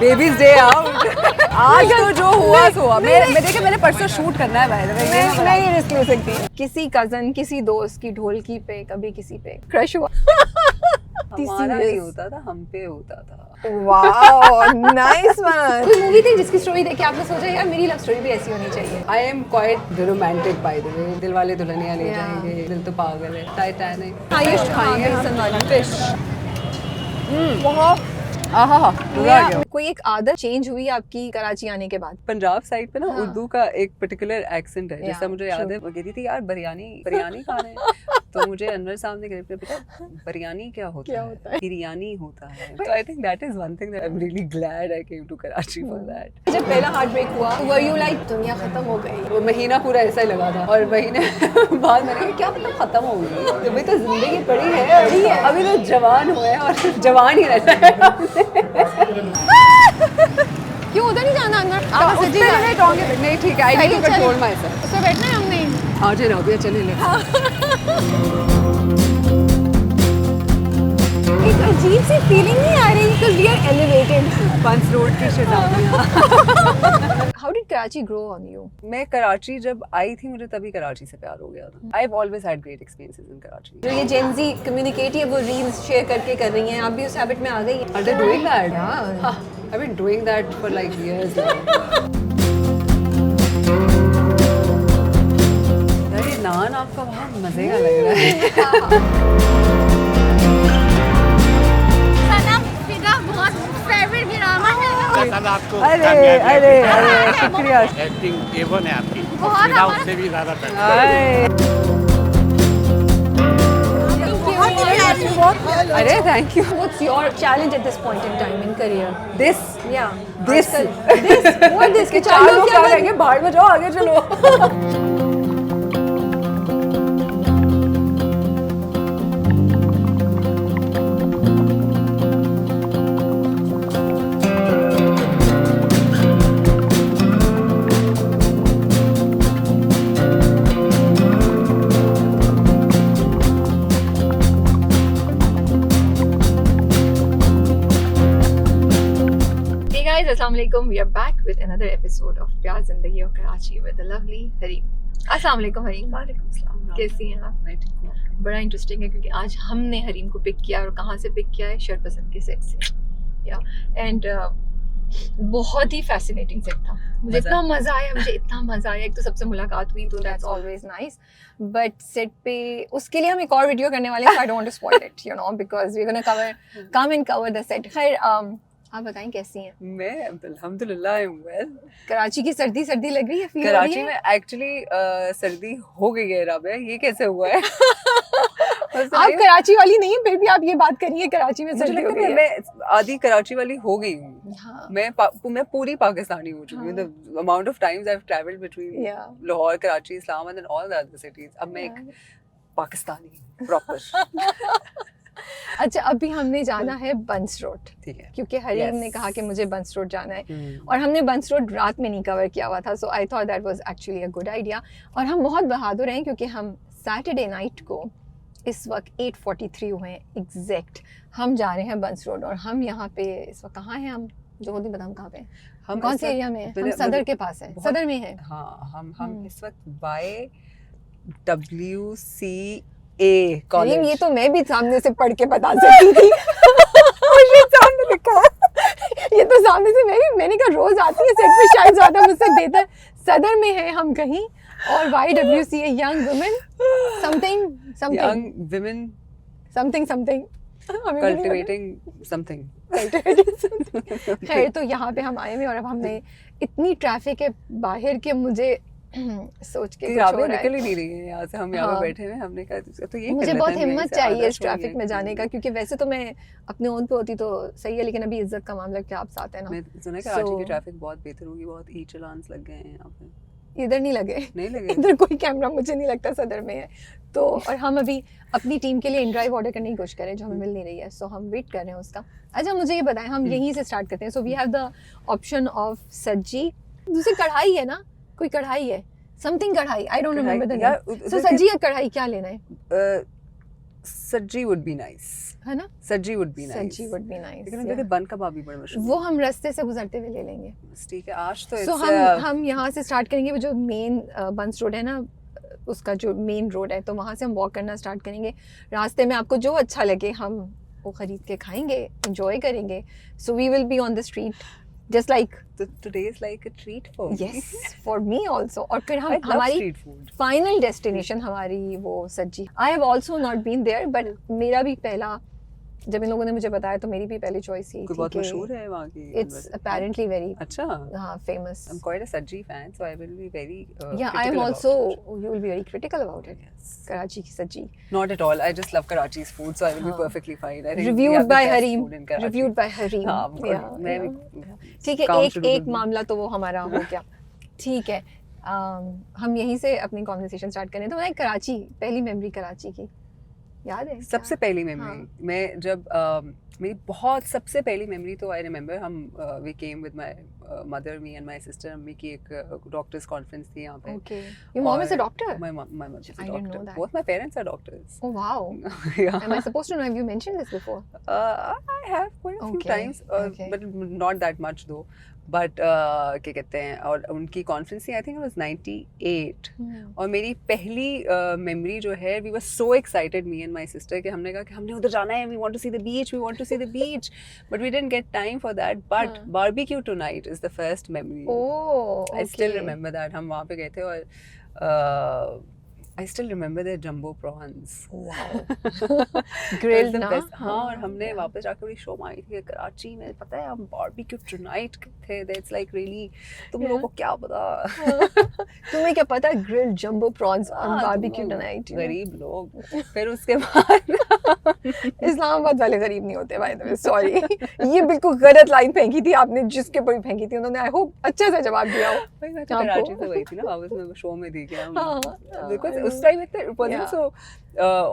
Babies day out. आज तो जो हुआ सो हुआ। मैं देखा मैंने परसों शूट करना है भाई। मैं ये रिस्क ले सकती। किसी कजन, किसी दोस्त की ढोलकी पे, कभी किसी पे क्रश हुआ। हमारा नहीं होता था, हम पे होता था। Wow nice one. कोई मूवी थी जिसकी स्टोरी देख के आपने सोचा यार मेरी लव स्टोरी भी ऐसी होनी चाहिए? I am quite romantic by the way. दिल वाले दुल्हनिया ले जाएंगे, दिल तो पागल है, टाइटैनिक, आयुष खाएंगे बेसन वाली फिश। बहुत आहा पूरा आ गया। कोई एक आदत चेंज हुई आपकी कराची आने के बाद? पंजाब साइड पे ना हाँ। उर्दू का एक पर्टिकुलर एक्सेंट है, Yeah, जैसा मुझे याद है वो कहती थी यार बिरयानी खाना है। तो मुझे अनवर साहब ने कहा बेटा बिरयानी क्या होता है? बिरयानी होता है। तो I think that is one thing that I am really glad I came to Karachi for that. जब पहला हार्ट ब्रेक हुआ वर यू लाइक दुनिया खत्म हो गई? वो महीना पूरा ऐसा ही लगा था और महीने बाद मैंने कहा क्या मतलब खत्म हो गई? अभी तो जिंदगी पड़ी है, अभी तो जवान हुए और जवान ही रहना है। क्यों उधर नहीं जाना अंदर? आप सच्ची नहीं ठीक है, I need to control myself. उसमें बैठना है हमने। आज राबिया चले ले। एक अजीब सी फीलिंग नहीं आ रही because we are elevated. Burns Road की शैतानियां। How did Karachi grow on you? मैं कराची जब आई थी मुझे तभी कराची से प्यार हो गया था। आई have always had great experiences in Karachi. जो ये जेन ज़ी कम्युनिकेट है वो रील्स शेयर करके कर रही हैं, आप भी उस हैबिट में आ गई हैं? Are they doing that? Yeah. I've been doing that for like years now. यार ये नान आपका बहुत मजे का लग रहा है। सनम फिदा बहुत फेवरेट ड्रामा है। आपको अरे शुक्रिया। एक्टिंग एवन है आपकी, बहुत फिदा हमारा- उससे भी ज्यादा बेहतर। अरे thank you. What's your challenge at this point in time in career? This Yeah. This. What this? कि चार लोग क्या कहेंगे, बाहर में जाओ आगे चलो। Hey guys, Assalamu alaikum. We are back with another episode of प्यार जिंदगी और Karachi with the lovely Hareem. Assalamu alaikum Hareem. कैसी हैं आप? मैं ठीक हूँ। बड़ा इंटरेस्टिंग है क्योंकि आज हमने हरीम को पिक किया और कहाँ से पिक किया है? शर्ट पसंद के सेट से। या एंड बहुत ही फैसिनेटिंग सेट था। मुझे इतना मजा आया। एक तो सबसे मुलाकात हुई तो that's always nice, but set पे उसके लिए हम एक और वीडियो करने वाले हैं। I don't want to spoil it you know because we are gonna cover the set. खैर आप बताएं कैसी हैं? मैं अल्हम्दुलिल्लाह आई एम वेल। कराची की सर्दी लग रही है? फील हो रही कराची है? में एक्चुअली सर्दी हो गई है राबिया, ये कैसे हुआ है? आप कराची वाली नहीं है फिर भी आप ये बात करिए कराची में मुझे सर्दी हो लगता गई है है। मैं आधी कराची वाली हो गई हूँ। हाँ। मैं पूरी पाकिस्तानी हो चुकी हूँ। The amount of times I have travelled between Yeah. Lahore, Karachi, Islamabad and all the other cities. अब मैं एक पाकिस्तानी प्रॉपर। अच्छा अभी हमने जाना है बंस रोड ठीक है। क्योंकि हरीम Yes. ने कहा कि मुझे बंस रोड जाना है और हमने बंस रोड रात में नहीं कवर किया हुआ था, so I thought that was actually a good idea. और हम बहुत बहादुर हैं क्योंकि हम सैटरडे नाइट को इस वक्त 8:43 हुए हैं एग्जैक्ट, हम जा रहे हैं बंस रोड और हम यहाँ पे इस वक्त कहाँ हैं? हम जो नहीं पता हम कहाँ पे हैं, हम कौन इस से वक्त- एरिया में हैं? हम मतलब- सदर के पास हैं, बहुत- सदर में हैं। हाँ हम हम्म। इस वक्त YWCA हरीम कॉलेज। ये तो मैं भी सामने से पढ़ के बता सकती थी। सामने लिखा है। ये तो सामने से मैंने कहा रोज आती है सेट पे, शायद ज्यादा मुझसे बेहतर। सदर में है हम कहीं और YWCA young women something young women something cultivating something. खैर तो यहाँ पे हम आए हुए और अब हमने इतनी ट्रैफिक है बाहर के मुझे सोच के कुछ हो राबिया रहा है। निकल ही नहीं रही है यहाँ से। हम यहाँ हाँ। पे बैठे हुए हैं, हमने कहा तो ये मुझे कर बहुत लेते हैं, हिम्मत यहीं से चाहिए आधा इस ट्रैफिक छोड़िए। में जाने का क्योंकि वैसे तो मैं अपने ओन पे होती तो सही है, लेकिन अभी इज्जत का मामला कि आप साथ हैं ना। मैं सुना कराची की So- ट्रैफिक बहुत बेहतर होगी, बहुत ई चालान्स लग गए हैं यहाँ पे। इधर नहीं लगे, नहीं लगे? इधर कोई कैमरा मुझे नहीं लगता सदर में है तो। और हम अभी अपनी टीम के लिए इन ड्राइव ऑर्डर करने की कोशिश कर रहे हैं जो हमें मिल नहीं रही है, सो हम वेट कर रहे हैं उसका। अच्छा मुझे ये बताएं, हम यहीं से स्टार्ट करते हैं। So we have the option of sajji, दूसरी कढ़ाई है ना, कोई कढ़ाई है something karahi, I don't remember the यार, नेम। उधर सो सज्जी या कढ़ाई क्या लेना है? सज्जी would be nice. है ना? सज्जी would be nice. Sajji would be nice. लेकिन उनके बन कबाब भी बड़े मशहूर वो हम रास्ते से गुजरते हुए ले लेंगे. ठीक है आज तो So हम यहाँ से स्टार्ट करेंगे. वो जो मेन बंस रोड है ना, उसका जो मेन रोड है, तो वहाँ से हम वॉक करना स्टार्ट करेंगे. रास्ते में आपको जो अच्छा लगे हम वो खरीद के खाएंगे, एंजॉय करेंगे. So we will be on the street just like today is like a treat for me. yes for me also. और फिर हम I love हमारी street food. फाइनल डेस्टिनेशन हमारी वो sajji. I have also not been there, but मेरा भी पहला, जब इन लोगों ने मुझे बताया तो मेरी भी पहली चॉइस यही कोई थी बहुत कि मशहूर है वहाँ की. इट्स अपेरेंटली वेरी अच्छा. Famous. I'm quite a Sajji fan, so I will be very Yeah, I am critical also. about it. You will be very critical about it. Yes. Karachi की सज्जी. Not at all. I just love Karachi's food, so I will be हाँ. perfectly fine. I think we have Reviewed the by best Hareem. food in Karachi. Reviewed by Hareem. हाँ, Yeah, मैं yeah. भी ठीक है, comfortable एक हूँ. मामला तो वो हमारा हो गया. ठीक है. हम यहीं से अपनी कॉन्वर्सेशन स्टार्ट करें. तो मैं कराची, पहली मेमोरी कराची की याद है? सबसे पहली मेमोरी हाँ. मैं जब मेरी बहुत सबसे पहली मेमोरी तो आई रिमेंबर हम we came with my mother, me and my sister. अम्मी की एक डॉक्टर्स कॉन्फ्रेंस थी यहाँ पे. Okay. Your mom is a और doctor? My mom is a I didn't know doctor. that. Both my parents are doctors. Oh wow. Yeah. Am I supposed to know? Have you mentioned this before? I have quite a few Okay, times, okay. but not that much though. But क्या कहते हैं, और उनकी conference थी, I think it was 98. और मेरी पहली memory जो है, we were so excited me and my sister कि हमने कहा कि हमने उधर जाना है, we want to see the beach, we want to see the beach, but we didn't get time for that. But barbecue tonight is the first memory. Oh, I still okay. Remember that. हम वहाँ पे गए थे और I still remember their jumbo prawns. Wow. Grilled Grilled the ना? best. हाँ, और हाँ, हमने yeah. वापस जाकर बड़ी शो मारी थी कराची में. पता है हम barbecue tonight थे. That's like really, तुम लोगों को क्या पता? तुम्हें क्या पता ग्रिल्ड जंबो प्रॉन्स ऑन हाँ, बारबेक्यू तुम लोग टुनाइट. गरीब लोग. फिर उसके बाद इस्लामाबाद वाले गरीब नहीं होते, बाय द वे. सॉरी, ये बिल्कुल गलत लाइन फेंकी थी आपने, जिसके ऊपर भी फेंकी थी उन्होंने. आई होप अच्छे से जवाब दिया हो. भाई मैं तो आपको? कराची से गई थी ना, वापस मैं शो में थी क्या. हाँ, बिकॉज हाँ, उस टाइम इतना wasn't Yeah. so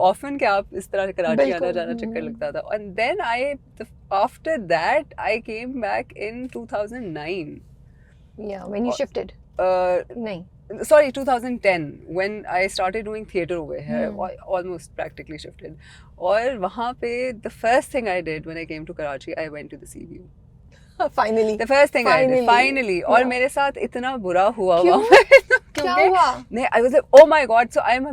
often कि आप इस तरह कराची आना बिल्कुल. जाना चक्कर लगता था. And then after that I came back in 2009. Yeah, when you shifted. नहीं. Sorry, 2010 when I started doing theatre over here. Almost practically shifted. और वहाँ पे the first thing I did when I came to Karachi, I went to the sea view. Finally. The first thing I did, finally. और Yeah. मेरे साथ इतना बुरा हुआ क्यों? वहाँ पे. क्या हुआ? नहीं, I was like, oh my god, so I'm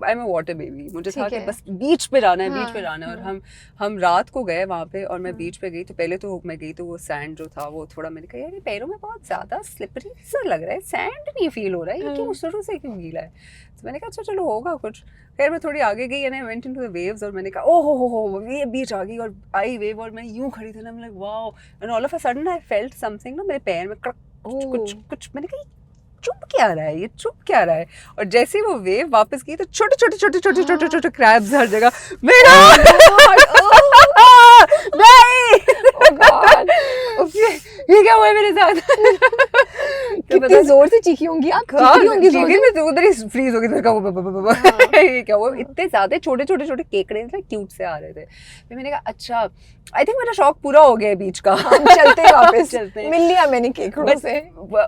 a water baby. मुझे था ठीक कि है. बस बीच पे जाना है, हाँ, बीच पे जाना है. और हाँ. हम रात को गए वहाँ पे और मैं बीच पे गई. तो पहले तो मैं गई तो वो सैंड जो था वो थोड़ा, मैंने कहा यार ये पैरों में बहुत ज़्यादा स्लिपरी सा लग रहा है, सैंड नहीं फील हो रहा है, ये क्यों शुरू से क्यों गीला है. तो मैंने कहा अच्छा चलो होगा कुछ. खैर मैं थोड़ी आगे गई and I went into the waves और मैंने कहा ओह हो ये बीच आ गई और आई वेव और मैं यूं खड़ी थी ना, मैं like wow. And all of a sudden I felt something ना मेरे पैर में कुछ मैंने कहा चुप क्या रहा है, ये चुप क्या रहा है. और जैसे ही वो वेव वापस की तो छोटे छोटे छोटे छोटे छोटे छोटे क्रैब्स हर जगह. मेरा नहीं ये क्या हुआ है मेरे साथ. कितनी जोर से चीखी होंगी आप. चीखी होंगी जोर से. मैं तो उधर ही फ्रीज हो गई. ये क्या हुआ, इतने ज्यादा छोटे छोटे छोटे केकड़े क्यूट से आ रहे थे. फिर मैंने कहा अच्छा आई थिंक मेरा शौक पूरा हो गया बीच का. हम चलते हैं वापस. चलते हैं. मिल लिया मैंने केकड़ों से.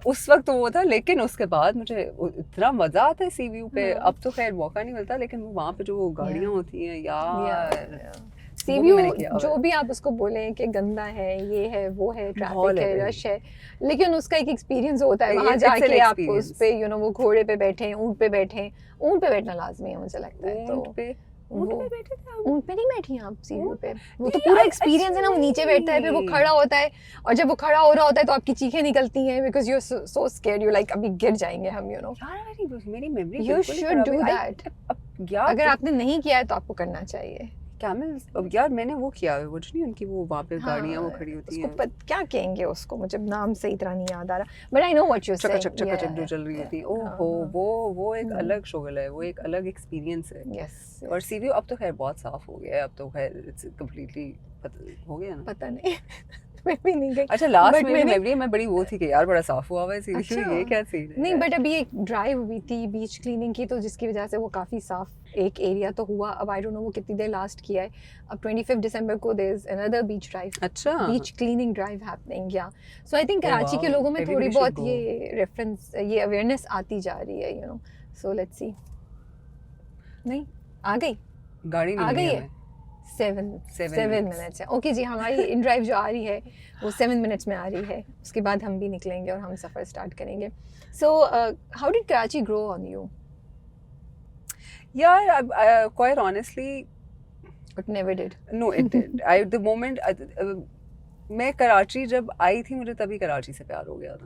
उस वक्त तो वो था, लेकिन उसके बाद मुझे इतना मजा आता है सी व्यू पे. अब तो खैर मौका नहीं मिलता, लेकिन वहाँ पे जो गाड़ियाँ होती हैं यार. सी व्यू जो भी आप उसको बोले कि गंदा है, ये है, वो है, ट्रैफिक है, रश है, लेकिन उसका एक एक्सपीरियंस होता है वहाँ जाके. आप उस पे वो घोड़े पे बैठे, ऊँट पे बैठे. ऊँट पे बैठना लाजमी है मुझे लगता है. तो ऊँट पे नहीं बैठी आप सी व्यू पे. वो तो पूरा एक्सपीरियंस है ना. वो नीचे बैठता है, फिर वो खड़ा होता है, और जब वो खड़ा हो रहा होता है तो आपकी चीखें निकलती हैं because you are so scared. You like अभी गिर जाएंगे हम. मेरी memory you should do that. अगर आपने नहीं किया है तो आपको करना चाहिए. कैमल यार मैंने वो किया है, वो जो नहीं उनकी वो वहाँ पे गाड़ियाँ वो खड़ी होती हैं. क्या कहेंगे उसको, मुझे नाम सही तरह नहीं याद आ रहा, but I know what you saying. चक जो चल रही होती है. ओहो वो एक अलग शोगल है, वो एक अलग एक्सपीरियंस है. यस. और सी व्यू अब तो खैर बहुत साफ हो गया है. अब तो खैर इट्स कंप्लीटली हो गया ना. पता नहीं मैं भी नहीं गई. अच्छा लास्ट में मेमोरी में बड़ी वो थी कि यार बड़ा साफ हुआ हुआ है सी व्यू. अच्छा, ये क्या सीन है. नहीं बट अभी एक ड्राइव हुई थी बीच क्लीनिंग की, तो जिसकी वजह से वो काफ़ी साफ एक एरिया तो हुआ. अब आई डोंट नो वो कितनी देर लास्ट किया है. अब 25 दिसंबर को there is another beach drive. अच्छा बीच क्लीनिंग ड्राइव हैपनिंग. या सो आई थिंक कराची के लोगों में थोड़ी बहुत ये रेफरेंस, ये अवेयरनेस आती जा रही है, you know. So let's see. नहीं आ गई. गाड़ी आ मिल गई गई है हमें 7 मिनट्स है। ओके जी, हमारी इन ड्राइव जो आ रही है वो 7 मिनट्स में आ रही है, उसके बाद हम भी निकलेंगे और हम सफ़र स्टार्ट करेंगे। So how did Karachi grow on you? Yeah, quite honestly, it never did. no, it did. The moment मैं कराची जब आई थी, मुझे तभी कराची से प्यार हो गया था।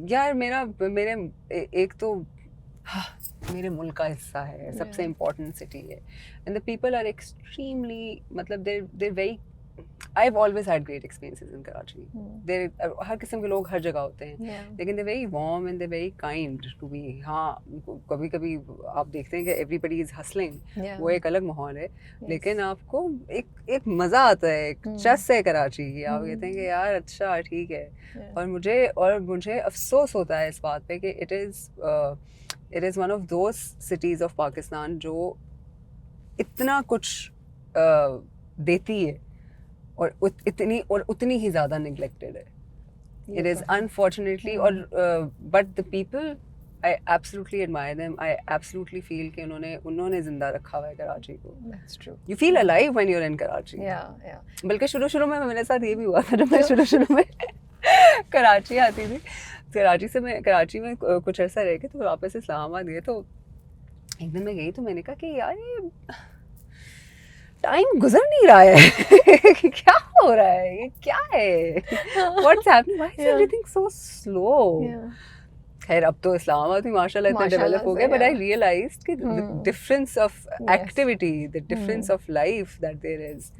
यार एक तो मेरे मुल्क का हिस्सा है, सबसे इम्पोर्टेंट सिटी है, and the people are extremely, मतलब they're very, I've always had great experiences in Karachi. हर किस्म के लोग हर जगह होते हैं, लेकिन they're very warm and they're very kind to be. हाँ, कभी कभी आप देखते हैं कि everybody is hustling, वो एक अलग माहौल है, लेकिन आपको एक मज़ा आता है, एक चस है कराची की। आप कहते हैं कि यार अच्छा ठीक है, और मुझे अफसोस होता है इस बात पे कि it is one of those cities of Pakistan जो इतना कुछ देती है और उतनी ही ज़्यादा neglected है. It is unfortunately, but the people, I absolutely admire them. I absolutely feel कि उन्होंने जिंदा रखा हुआ है कराची को. That's true. You feel alive when you're in Karachi. Yeah. बल्कि शुरू में मेरे साथ ये भी हुआ था, जब मैं शुरू में कराची आती थी, कराची में कुछ अर्सा रह के तो वापस इस्लामाबाद गए, तो एक दिन मैं गई तो मैंने कहा कि यार ये टाइम गुजर नहीं रहा है क्या हो रहा है, ये क्या है, what's happening, why is everything so slow. खैर अब तो इस्लामाबाद भी माशाल्लाह इतना डेवलप हो गया, बट आई रियलाइज्ड कि the difference of activity, the difference of life that there is.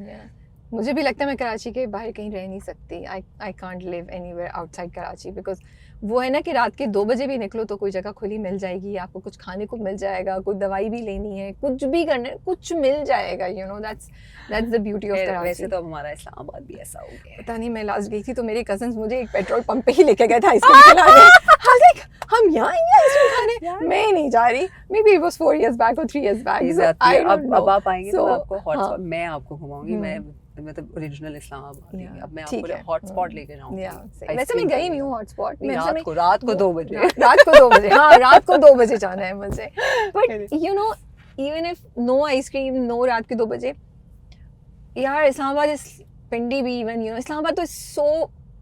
मुझे भी लगता है मैं कराची के बाहर कहीं रह नहीं सकती. I can't live anywhere outside Karachi, because वो है ना कि रात के 2 बजे भी निकलो तो कोई जगह खुली मिल जाएगी, आपको कुछ खाने को मिल जाएगा, कोई दवाई भी लेनी है, कुछ भी करना है, कुछ मिल जाएगा. You know that's the beauty of Karachi. वैसे तो हमारा इस्लामाबाद भी ऐसा हो गया. पता नहीं, मैं लास्ट गई थी तो मेरे कजन्स मुझे एक पेट्रोल पंप पे ही लेके गए थे आइसक्रीम खिलाने. हम यहाँ आएंगे आइसक्रीम खाने, मैं नहीं जा रही. May be it was 4 years back or 3 years back. अब आप आएंगे तो आपको हॉटस्पॉट मैं आपको घुमाऊंगी. मैं मतलब ओरिजिनल इस्लामाबाद ही. अब मैं आपको हॉटस्पॉट लेके जाऊंगी. वैसे मैं गई नहीं हूँ हॉटस्पॉट. रात को 2 बजे. रात को 2 बजे. हाँ, रात को 2 बजे जाना है मुझे. But you know, even if no ice cream, no रात के 2 बजे, यार इस्लामाबाद इस पिंडी भी, इवन यू नो इस्लामाबाद तो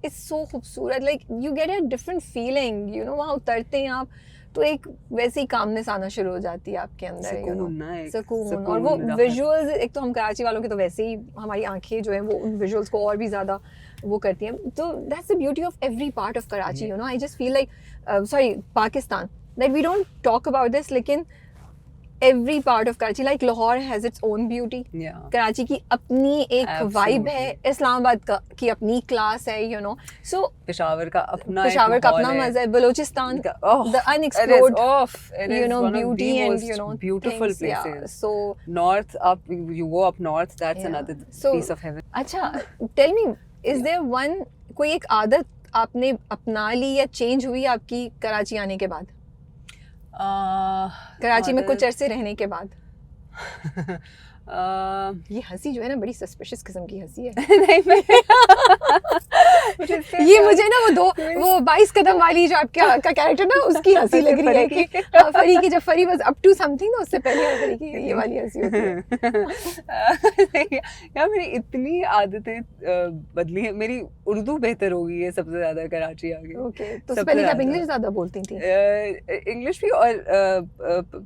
इट्स सो खूबसूरत. Like you get a different feeling. You know वहाँ उतरते हैं आप तो एक वैसे ही कामनेस आना शुरू हो जाती है आपके अंदर. सुकून. और वो विजुअल्स, एक तो हम कराची वालों के तो वैसे ही हमारी आंखें जो है वो उन विजुअल्स को और भी ज़्यादा वो करती हैं. तो that's the beauty of every part of Karachi. You know, I just feel like Pakistan, that we don't talk about this, लेकिन every part of Karachi, like Lahore has its own beauty. Karachi की अपनी एक vibe है, इस्लामाबाद की अपनी class है, you know. So Peshawar का अपना मजा है, बलूचिस्तान का the unexplored, you know, beauty and you know beautiful things, places. Yeah. So north up, you go up north, that's another piece of heaven. अच्छा, tell me, is there one कोई एक आदत आपने अपना ली या change हुई आपकी कराची आने के बाद? कराची में कुछ अरसे रहने के बाद. ये हंसी जो है ना बड़ी सस्पिशियस किस्म की हंसी है. ये मुझे ना वो 22 कदम वाली जो आपका कैरेक्टर ना उसकी हंसी लग रही है कि फरी की, जब फरी वाज अप टू समथिंग ना उससे पहले फरी की ये वाली हंसी होती है. यार मेरी इतनी आदतें बदली है. मेरी उर्दू बेहतर हो गई है सबसे ज्यादा कराची आके. ओके, तो उससे पहले आप इंग्लिश ज्यादा बोलती थी? इंग्लिश भी, और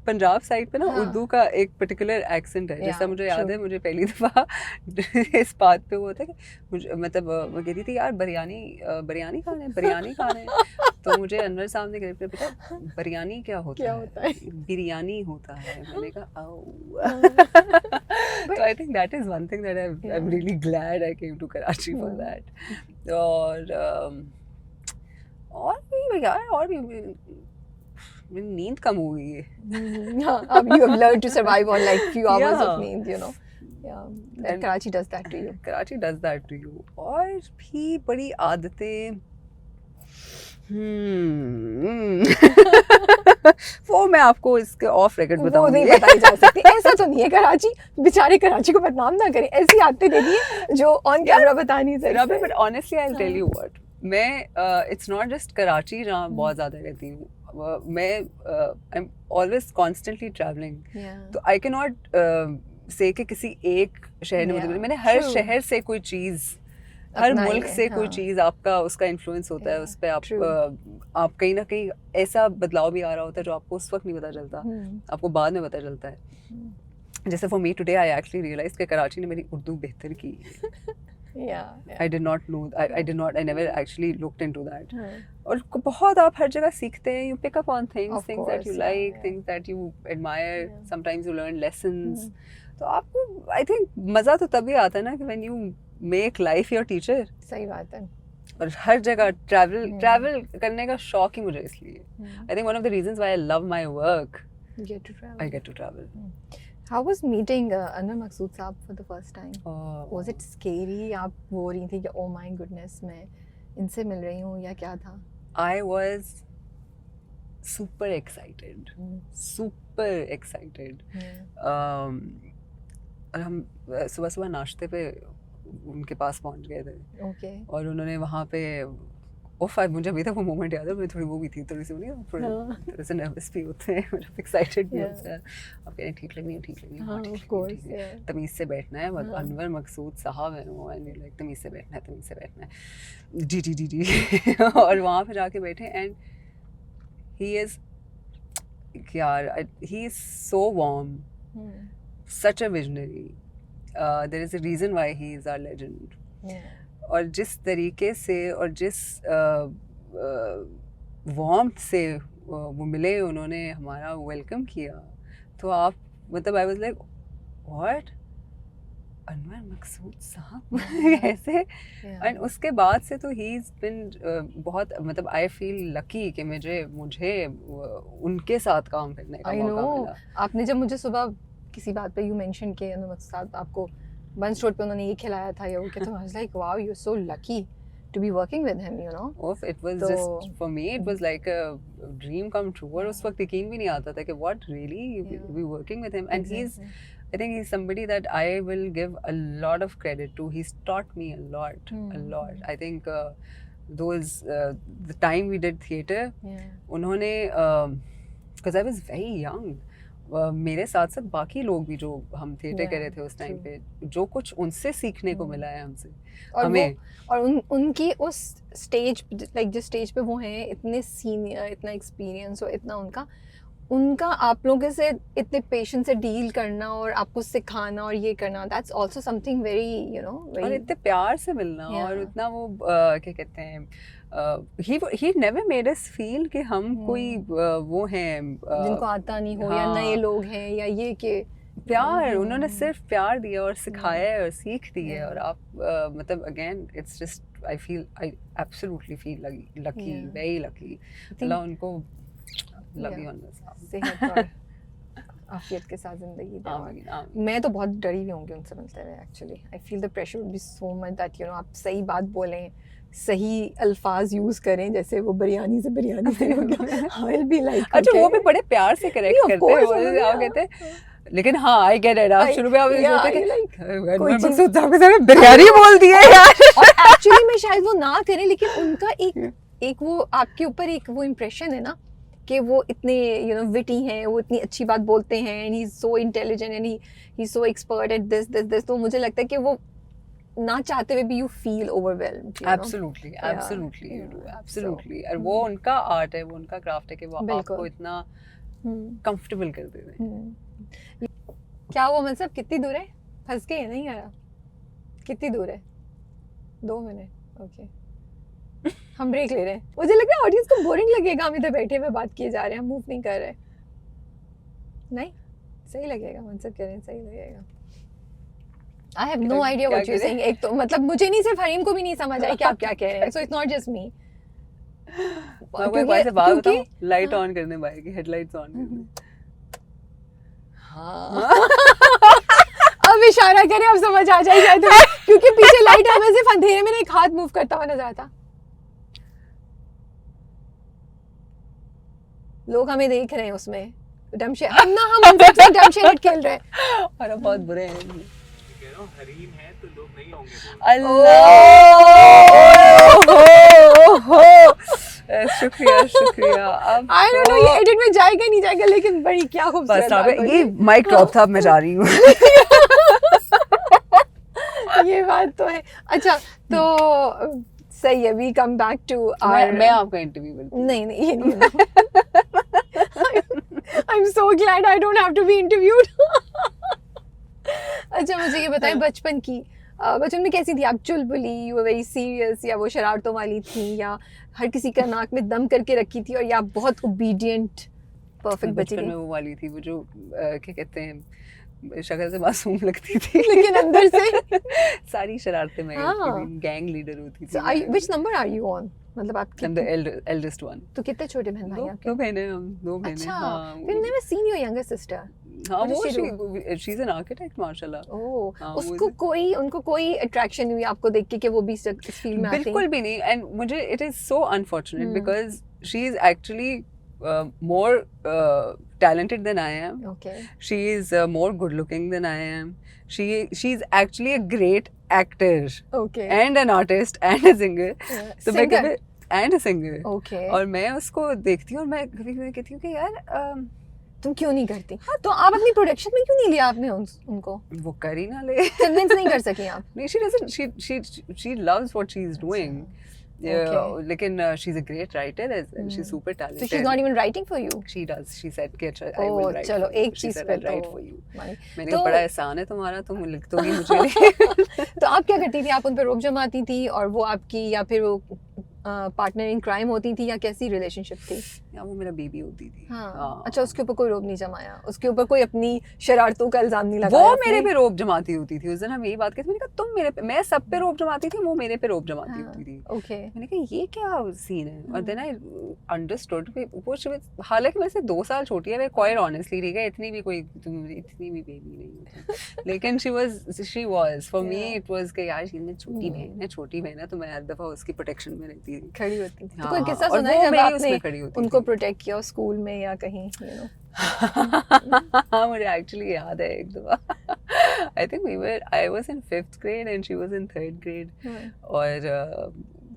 पंजाब साइड पे ना उर्दू का एक पर्टिकुलर एक्सेंट है. जैसा मुझे याद है, मुझे पहली दफ़ा इस बात पे हुआ था कि मुझे मतलब वो कहती थी यार बिरयानी खाना है. तो मुझे अनवर साहब ने कहा बेटा बिरयानी क्या होता है? बिरयानी होता है. मैंने कहा तो I think that is one thing that I am really glad I came to Karachi for that. और भी मेरी नींद कम हो गई है. अब you have learned to survive on like few hours of नींद, you know. Yeah, Karachi does that to you. Karachi does that to you. और भी बड़ी आदतें वो मैं आपको इसके ऑफ रिकॉर्ड बताऊंगी. वो नहीं बताई जा सकती. ऐसा तो नहीं है. कराची बेचारे कराची को बदनाम ना करें. ऐसी आदतें दे दी जो ऑन कैमरा बता नहीं सकते. But honestly I will tell you what, मैं इट्स नॉट जस्ट कराची जहाँ बहुत ज़्यादा रहती हूँ. मैं I am always constantly travelling, Yeah. तो आई कैन नॉट से कि किसी एक शहर ने मुझे Yeah, मैंने हर true. शहर से कोई चीज़, हर अपनाई मुल्क है, से कोई हाँ. चीज़ आपका उसका इन्फ्लुएंस होता है, Yeah, उस पर true. आप कहीं ना कहीं ऐसा बदलाव भी आ रहा होता है जो आपको उस वक्त नहीं पता चलता, आपको बाद में पता चलता है। जैसे for me today I actually realise कि कराची ने मेरी उर्दू बेहतर की। Yeah. I did not know, I never actually looked into that. Hmm. और बहुत आप हर जगह सीखते हैं, you pick up on things, Of things that you course, yeah, like, yeah. things that you admire, Yeah. sometimes you learn lessons. तो आपको I think मज़ा तो तभी आता है ना कि when you make life your teacher, सही बात है. और हर जगह travel करने का शौक ही मुझे इसलिए। I think one of the reasons why I love my work, Get to travel. I get to travel. How was meeting Anwar Maqsood साहब for the first time? Oh, Was it scary? आप वो हो रही थी कि oh my goodness मैं इनसे मिल रही हूँ या क्या था? I was super excited, super excited. और हम सुबह सुबह नाश्ते पे उनके पास पहुंच गए थे, Okay. और और उन्होंने वहाँ पे मुझे अभी तक वो मोमेंट याद है, मैं थोड़ी वो भी थी, थोड़ी सी थोड़े से नर्वस भी होते हैं, मतलब एक्साइटेड भी होते हैं। आप कह रहे हैं ठीक लग रही है, ठीक लग रही है, हाँ, ठीक लग रही है, तमीज़ से बैठना है, अनवर मकसूद साहब है वो, एंड लाइक तमीज़ से बैठना है, तमीज़ से बैठना है, जी और वहाँ पे जाके बैठे and he is he is so warm, such a visionary. There is a reason why he is our legend. Yeah. और जिस तरीके से और जिस वार्मथ से वो मिले, उन्होंने हमारा वेलकम किया, तो आप मतलब I was like what, Anwar Maqsood साहब ऐसे। एंड उसके बाद से तो ही इज़ बिन बहुत मतलब आई फील लकी कि मुझे उनके साथ काम करने का मौका मिला। आपने जब मुझे सुबह किसी बात पे यू मेंशन किया अनवर मकसूद साहब आपको बंस रोड पे उन्होंने ये खिलाया था या वो कहते हैं, I was like wow you're so lucky to be working with him, you know. It was just for me it was like a dream come true, और उस वक्त यकीन भी नहीं आता था कि what really we working with him, and I think he's somebody that I will give a lot of credit to. He's taught me a lot. I think the time we did theatre, उन्होंने because I was very young, मेरे साथ साथ बाकी लोग भी जो हम theatre कर रहे थे उस टाइम पे, जो कुछ उनसे सीखने को मिला है हमसे, और हमें और उनकी उस स्टेज लाइक जिस स्टेज पे वो हैं, इतने सीनियर, इतना एक्सपीरियंस और इतना उनका आप लोगों से इतने पेशेंस से डील करना और आपको सिखाना और ये करना, that's also something very you know, और इतने प्यार से मिलना और इतना वो क्या कहते हैं, he never made us feel कि हम कोई वो हैं जिनको आता नहीं हो या नए लोग हैं या ये कि प्यार, उन्होंने सिर्फ प्यार दिया और सिखाया है और सीख दी है, और आप मतलब again it's just I absolutely feel lucky, very lucky. Allah उनको लव यू अनवर, सेहत और आफियत के साथ जिंदगी दे। मैं तो बहुत डरी हुई होंगी उनसे मिलते हुए, actually I feel the pressure would be so much that you no आप सही बात बोलें, सही अल्फाज यूज करें, जैसे वो बिरयानी से हो गया, आई विल बी लाइक अच्छा वो भी बड़े प्यार से करेक्ट करते हैं, वो आप कहते हैं, लेकिन हाँ आई गेट इट, आप शुरू में आप सोचते हैं कोई मकसूद साहब के सामने बिरयानी बोल दिए यार, एक्चुअली मैं शायद वो ना करें, लेकिन उनका एक वो आपके ऊपर एक वो इम्प्रेशन है ना कि वो इतने यू नो विटी हैं, वो इतनी अच्छी बात बोलते हैं, and he is so intelligent and he is so expert at this, तो मुझे लगता है कि वो ना चाहते हुए भी you feel overwhelmed. Absolutely you do, absolutely. और वो उनका आर्ट है, वो उनका क्राफ्ट है कि वो आपको इतना कंफर्टेबल कर दे दें। क्या हुआ मतलब, कितनी दूर है? फंस गए? नहीं आया? कितनी दूर है? 2 मिनट, ओके। हम ब्रेक ले रहे हैं। मुझे लग रहा है ऑडियंस को बोरिंग लगेगा, हम इधर बैठे हुए बात किए जा रहे हैं, हम मूव नहीं कर रहे। नहीं सही लगेगा, मनसब कह रहे हैं सही लगेगा। I have no idea what you're saying. एक तो मतलब मुझे नहीं, सिर्फ हरीम को भी नहीं समझ आई कि आप क्या कह रहे हैं। So it's not just me. क्योंकि लाइट ऑन करने पाएगी, हेडलाइट्स ऑन करने। हाँ अब इशारा करें, अब समझ आ जाएगा क्योंकि पीछे लाइट है, वैसे अंधेरे में एक हाथ मूव करता हुआ नजर आता। लोग हमें देख रहे हैं उसमें, डमशेर हम डमशेर खेल रहे हैं और हम बहुत बुरे हैं। हरीम है तो लोग नहीं होंगे। अल्लाह शुक्रिया। अब आई डोंट नो ये एडिट में जाएगा नहीं जाएगा, लेकिन बड़ी क्या खूबसूरत बस बात अब बोली। ये माइक ड्रॉप था, अब मैं जा रही हूँ। ये बात तो है। अच्छा तो सही है, we come back to our, मैं आपका इंटरव्यू बिल्कुल नहीं नहीं ये नहीं I am so glad I don't have to be interviewed. अच्छा मुझे ये बताएं बचपन की, बचपन में कैसी थी आप? चुलबुली, यू वर वेरी सीरियस, या वो शरारतों वाली थी, या हर किसी का नाक में दम करके रखी थी, और या बहुत ओबीडिएंट परफेक्ट बची बचपन थी? में वो वाली थी, वो जो क्या कहते हैं, शक्ल से मासूम लगती थी लेकिन अंदर से सारी शरारतें मैं हाँ। करती थी, गैंग लीडर होती So, थी। which number are you on? मतलब आप I'm the eldest one. तो कितने छोटे बहन भाई आपके? दो बहनें हम, दो बहनें। अच्छा, हाँ, फिर never seen your younger sister. हाँ What वो does she she's an architect माशाल्लाह। ओह, हाँ, उसको कोई उनको कोई अट्रैक्शन हुई आपको देख के कि वो भी इस फील्ड में आती बिल्कुल भी नहीं, एंड मुझे it is so unfortunate Hmm. Because she is actually more talented than I am. Okay She is more good looking than I am. She's actually a great actor okay and an artist and a singer. तो मैं singer कभी and a singer. Okay, और मैं उसको देखती हूँ और मैं कभी कभी कहती हूँ कि यार तुम क्यों नहीं करती? तो आप अपनी प्रोडक्शन में क्यों नहीं लिया आपने उनको? वो कर ही ना ले। कन्विंस नहीं कर सकी आप? नहीं, she doesn't, she loves what she's doing. Okay. लेकिन she's a great writer as well. She's super So talented. she's not even writing for you? She does. She said कि अच्छा I ओह will write चलो for you. एक She चीज said पे I'll write तो for you. मानी। मैंने तो- कहा बड़ा एहसान है तुम्हारा, तुम लिख दोगी मुझे लिए। तो आप क्या करती थी? आप उन पे रोब जमाती थी और वो आपकी, या फिर वो पार्टनर इन क्राइम होती थी, या कैसी रिलेशनशिप थी? या वो मेरा बेबी होती थी। हाँ। अच्छा उसके ऊपर कोई रोब नहीं जमाया, उसके ऊपर कोई अपनी शरारतों का इल्जाम नहीं वो लगाया आपने? मेरे पे रोब जमाती होती थी। उस दिन हम यही बात करते, मैंने कहा तुम मेरे पे, मैं सब पे रोब जमाती थी, वो मेरे पे रोब जमाती हाँ, होती थी। ओके मैंने कहा ये क्या सीन है? और देन आई अंडरस्टूड वो हालांकि मेरे से 2 साल छोटी है, मैं क्वाइट ऑनेस्टली रही है, इतनी भी बेबी नहीं होती, लेकिन she was for me it was कि यार ये छोटी बहन है, तो मैं हर दफा उसकी प्रोटेक्शन में रहती थी। खड़ी होती थी। तो हाँ, कोई किस्सा और सुना वो है जब मेरी आपने उसमें खड़ी होती उनको थी। प्रोटेक्ट किया स्कूल में या कहीं, यू नो? हाँ मुझे एक्चुअली याद है एक दफा, I think I was in 5th grade and she was in 3rd grade, और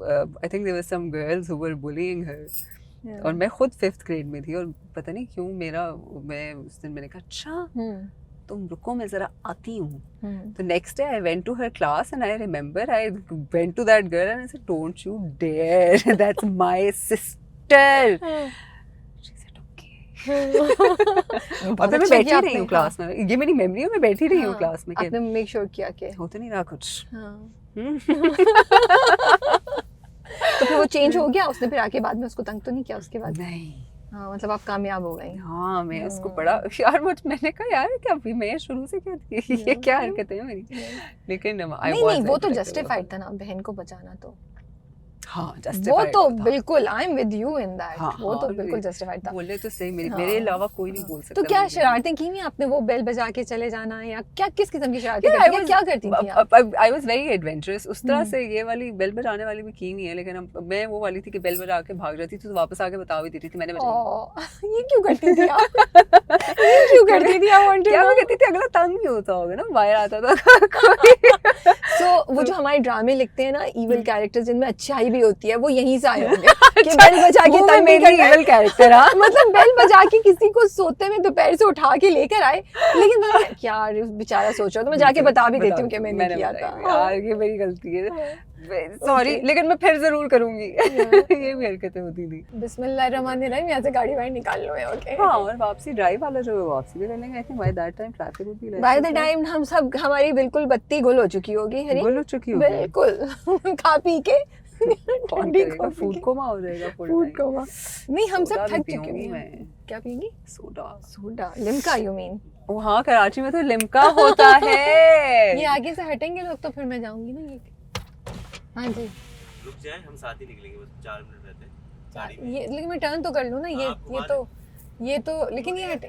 I think there were some girls who were bullying her, और मैं खुद 5th grade में थी, और पता नहीं क्यों मैं उस दिन मैंने कहा अच्छा तुम रुको मैं जरा आती हूँ। तो next day I went to her class and I remember I went to that girl and I said don't you dare, that's my sister. She said okay. और फिर मैं बैठी रही हूँ क्लास में, ये मेरी मेमोरी है, मैं बैठी रही हूँ क्लास में। आपने मेक श्योर किया कि हो तो नहीं रहा कुछ। तो फिर वो चेंज हो गया, उसने फिर आके बाद में उसको तंग तो नहीं किया उसके बाद? नहीं। हाँ मतलब आप कामयाब हो गई। हाँ मैं उसको बड़ा यार, वो मैंने कहा यार क्या अभी मैं शुरू से क्या थी, ये क्या हरकतें हैं मेरी, लेकिन नहीं वो तो जस्टिफाइड था ना, बहन को बचाना तो। हाँ वो जस्टिफाइड तो बिल्कुल, I am with you in that, हाँ, वो तो हाँ, बिल्कुल जस्टिफाइड था। बोले तो सही, हाँ, मेरे अलावा कोई नहीं बोल सकता। तो क्या मुझे। शरारतें की हुई आपने? वो बेल बजा के चले जाना, या क्या किस किस्म की शरारतें करती थी? क्या करती थी आप? आई वाज वेरी एडवेंचरस उस तरह से। ये वाली बेल बजाने वाली भी की नहीं है, लेकिन मैं वो वाली थी कि बेल बजा के भाग जाती थी तो वापस आके बता भी देती थी मैंने बजाई। ये क्यों करती थी आप? ये क्यों करती थी? आई वांट टू क्या नो। मैं कहती थी, अगला तंग भी होता होगा ना, बाहर आता था कोई। सो वो जो हमारे ड्रामे लिखते हैं ना, इविल कैरेक्टर्स जिनमें अच्छाई भी होती है, वो यहीं से आए होंगे कि बेल बजा के तंग नहीं करना है। Evil character. हाँ मतलब बेल बजा के किसी को सोते में दोपहर से उठा के लेकर आए, लेकिन मैं यार बेचारा सोच रहा, तो मैं जाके बता भी देती हूँ कि मैंने किया था। यार ये मेरी गलती है, सॉरी, लेकिन मैं फिर जरूर करूंगी। ये भी हरकतें होती थी। बिस्मिल्लाहिर्रहमानिर्रहीम, यहाँ से गाड़ी वाड़ी निकाल लो। ओके हाँ, और वापसी ड्राइव वाला जो है वापसी भी कर लेंगे। I think by that time traffic would be less. By the time हम सब, हमारी बिल्कुल बत्ती गुल हो चुकी होगी। हरी गुल हो चुकी होगी। बिल्कुल खा पी के ठंडी कॉफी फूड कोमा हो जाएगा फूड कोमा। नहीं हम सब थक चुके होंगे। हैं। मैं क्या पियेंगी? सोडा। Limca you mean? ओ हाँ, कराची में तो लिम्का होता है। ये आगे से हटेंगे लोग तो फिर मैं जाऊंगी ना। ये हाँ जी, रुक जाए, हम साथ ही निकलेंगे, बस 4 मिनट रहते हैं गाड़ी में। ये लेकिन मैं टर्न तो कर लूँ ना। ये तो लेकिन ये हटे।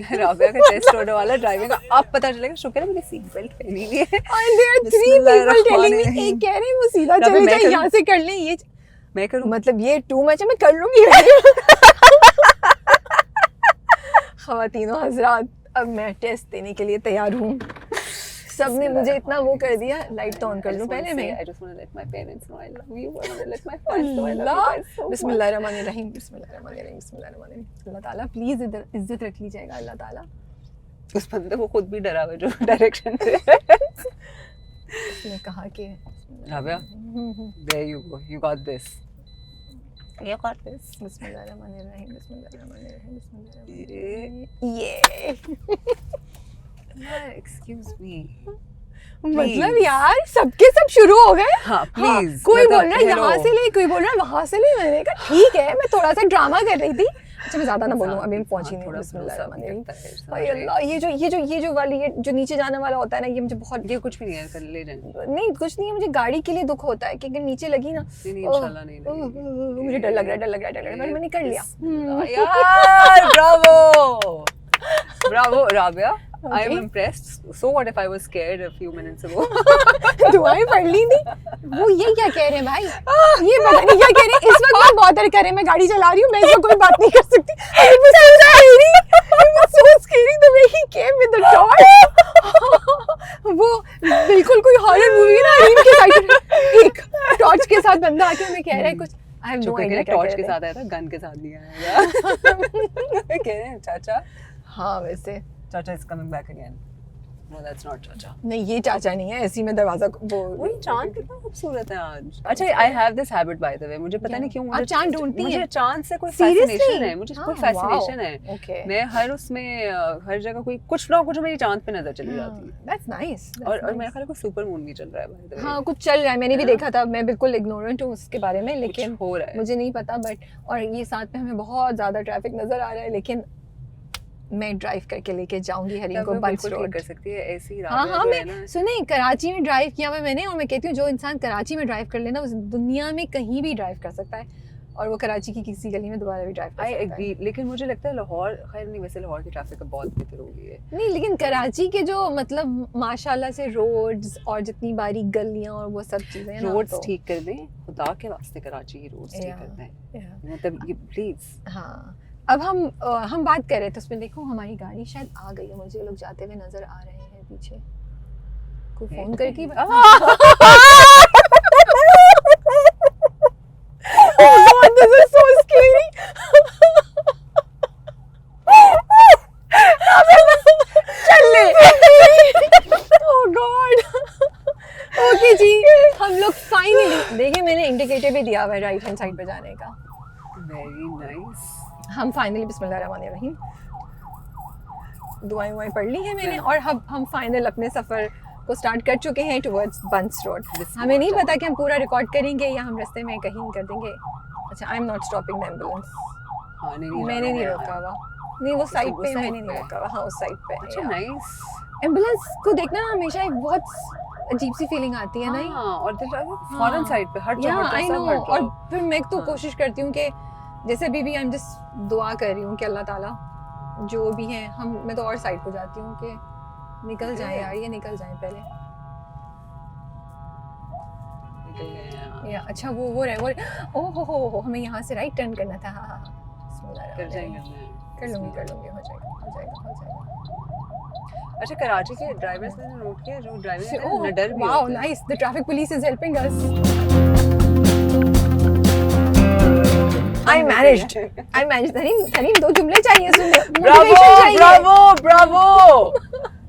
राबिया का टेस्ट होने वाला ड्राइविंग का, अब पता चलेगा। शुक्र है मैंने सीट बेल्ट पहनी हुई है। And there are 3 people telling me, एक कह रहे हैं वो सीधा राबिया, चले मैं जाए, करूं? यहाँ से कर ले। ये मैं करूँ? मतलब ये टू मच है, मैं कर लूंगी। खवातीनों हजरात, अब मैं टेस्ट देने के लिए तैयार हूँ। सबने मुझे इतना वो कर दिया, लाइट तो ऑन कर लूं पहले मैं। I just want to let my parents know I love you. I want to let my friends know I love you guys so much. बिस्मिल्लाहिर्रहमानिर्रहीम, बिस्मिल्लाहिर्रहमानिर्रहीम, बिस्मिल्लाहिर्रहमानिर्रहीम। अल्लाह ताला प्लीज इज्जत रख लीजिएगा अल्लाह ताला। उस बंदे को खुद भी डरा हुआ जो डायरेक्शन से। उसने कहा कि Rabia, there you go, you got this. You got this. बिस्मिल्लाहिर्रहमानिर्रहीम, बिस्मिल्लाहिर्रहमानिर्रहीम, ये excuse me. मतलब यार सबके सब शुरू हो गए। हाँ प्लीज। कोई बोल रहा है यहाँ से ले, कोई बोल रहा है वहाँ से ले। मैंने कहा ठीक है, मैं थोड़ा सा ड्रामा कर रही थी। अच्छा मैं ज्यादा ना बोलूँ, अभी मैं पहुंची नहीं। बिस्मिल्लाहिर्रहमानिर्रहीम। अल्लाह, ये जो वाली ये जो नीचे जाने वाला होता है ना, ये मुझे बहुत, ये कुछ भी नहीं है, कर ले जाएंगे। नहीं कुछ नहीं है, मुझे गाड़ी के लिए दुख होता है कि अगर नीचे लगी ना, नहीं इंशाल्लाह नहीं लगेगी। मुझे डर लग रहा है, पर मैंने कर लिया। यार Bravo Rabia, I am impressed. So what if I was scared a few minutes ago? दुआएं पढ़ ली थी। वो ये क्या कह रहे हैं भाई? ये पता नहीं क्या कह रहे हैं। इस वक्त मैं बॉदर कर रहे हैं, मैं गाड़ी चला रही हूँ, मैं इसमें कोई बात नहीं कर सकती। It was so scary the way he came with the torch. वो बिल्कुल कोई हॉरर मूवी है ना, हरीम के साइड एक टॉर्च के साथ बंदा आके हमें कह रहा है कुछ। I have no idea क्या टॉर्च कह के रहे साथ आया था, गन के साथ नहीं आया। कह रहे हैं चाचा, हैं। हाँ वैसे चाचा is coming back again. No, that's not चाचा. नहीं, ये चाचा नहीं है। ऐसी में दरवाजा वही चांद कितना खूबसूरत है आज। अच्छा, I have this habit by the way. मुझे पता नहीं क्यों आप चांद ढूंढती हैं? मुझे चांद से कोई Seriously? fascination है। मुझे कोई हाँ, fascination wow. है। Okay. मैं हर उसमें हर जगह कोई कुछ ना कुछ मेरी चांद पे नजर चली जाती है। That's nice. और मेरा ख्याल है कोई सुपर मून भी चल रहा है by the way। हाँ कुछ चल रहा है, मैंने भी देखा था। मैं बिल्कुल इग्नोरेंट हूँ उसके बारे में, लेकिन हो रहा है। मुझे नहीं पता। बट और ये साथ में हमें बहुत ज्यादा ट्रैफिक नजर आ रहा है, लेकिन मैं ड्राइव करके लेके जाऊंगी हरीम को बंस रोड। कर सकती है ऐसी रात। हाँ मैं सुने कराची में ड्राइव किया हुआ मैंने, और मैं कहती हूँ जो इंसान कराची में ड्राइव कर लेना, वो दुनिया में कहीं भी ड्राइव कर सकता है, और वो कराची की किसी गली में दोबारा भी ड्राइव कर सकता है। एग्री, लेकिन मुझे लगता है लाहौर, खैर नहीं, वैसे लाहौर की ट्रैफिक बहुत बेहतर हो गई है। नहीं, लेकिन कराची के जो मतलब माशाल्लाह से रोड्स और जितनी बारीक गलियां और वो सब चीजें हैं ना, रोड्स तो ठीक कर दें, खुदा के वास्ते कराची की रोड्स ठीक कर दें, मतलब ये प्लीज। हाँ अब हम बात कर रहे थे उसमें, देखो हमारी गाड़ी शायद आ गई है, मुझे लोग जाते हुए नजर आ रहे हैं पीछे। कोई फोन करके this is so scary. चले। Oh God. Okay जी, हम लोग फाइनली, देखिए मैंने इंडिकेटर भी दिया हुआ है राइट हैंड साइड पे जाने का। Very nice. हम फाइनली बिस्मिल्लाहिर्रहमानिर्रहीम दुआएं पढ़ ली है मैंने, और हम फाइनल अपने सफर को स्टार्ट कर चुके हैं टुवर्ड्स बंस रोड। हमें नहीं पता कि हम पूरा रिकॉर्ड करेंगे या हम रास्ते में कहीं कर देंगे। अच्छा, I am not stopping the ambulance. हाँ नहीं, मैंने नहीं रोका हुआ। नहीं वो साइड पे मैंने नहीं रोका हुआ। हाँ उस साइड पे। अच्छा नाइस। एम्बुलेंस को देखना हमेशा एक बहुत अजीब सी फीलिंग आती है नहीं? और दिल फौरन साइड पे हट जाओ, आई नो। और फिर मैं तो कोशिश करती हूँ कि जैसे अभी भी आई एम जस्ट दुआ कर रही हूँ कि अल्लाह ताला जो भी है, मैं तो और साइड पे जाती हूँ कि निकल जाए यार, ये निकल जाए पहले। या अच्छा वो ओ हो हमें यहाँ से राइट टर्न करना था। हाँ कर जाएंगे, कर लूँगी हो जाएगा। अच्छा, कराची के ड्राइवर्स ने नोट किया जो ड्राइविंग में डर भी wow nice, the traffic police is helping us. I managed. तरीन 2 जुमले चाहिए सुनने। ब्रावो।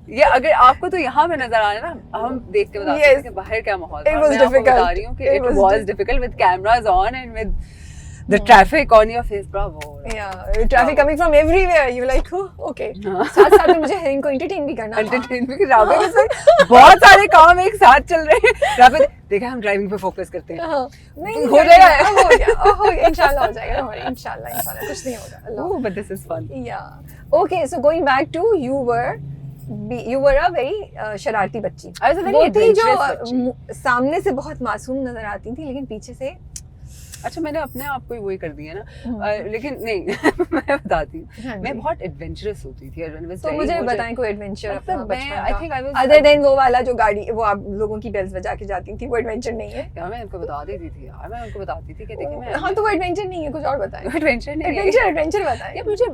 ये अगर आपको तो यहाँ पे नजर आ रहा है ना, हम देख के बता सकते हैं कि बाहर क्या माहौल था। मैं आपको बता रही हूँ कि it was difficult with cameras on and with the traffic on your face. Bravo. Yeah, traffic coming from everywhere. You like, okay. साथ में मुझे हरीम को entertain भी करना। Entertain भी, राबे के साथ बहुत सारे काम एक साथ चल रहे हैं। राबे देखा, हम ड्राइविंग पे फोकस करते हैं। नहीं हो जाएगा, इंशाल्लाह हो जाएगा। इंशाल्लाह कुछ नहीं होगा। Oh, but this is fun. Yeah. Okay, so going back to you were a very शरारती बच्ची। I was a very adventurous बच्ची। सामने से बहुत मासूम नजर आती थी, लेकिन पीछे से अच्छा मैंने अपने आप को ही वही कर दिया ना, लेकिन नहीं मैं बताती हूँ, हाँ मैं जी। बहुत एडवेंचरस होती थी। तो मुझे बताएं कोई एडवेंचर अपना मतलब मैं आई थिंक आई अदर देन वो वाला जो गाड़ी वो आप लोगों की बेल्स बजा के जाती थी, वो एडवेंचर नहीं है? यार मैं उनको बता देती थी यार, मैं उनको बताती थी कि देखिए मैं हाँ तो वो एडवेंचर नहीं है, कुछ और बताएं। एडवेंचर नहीं है। एडवेंचर बताएं। ये मुझे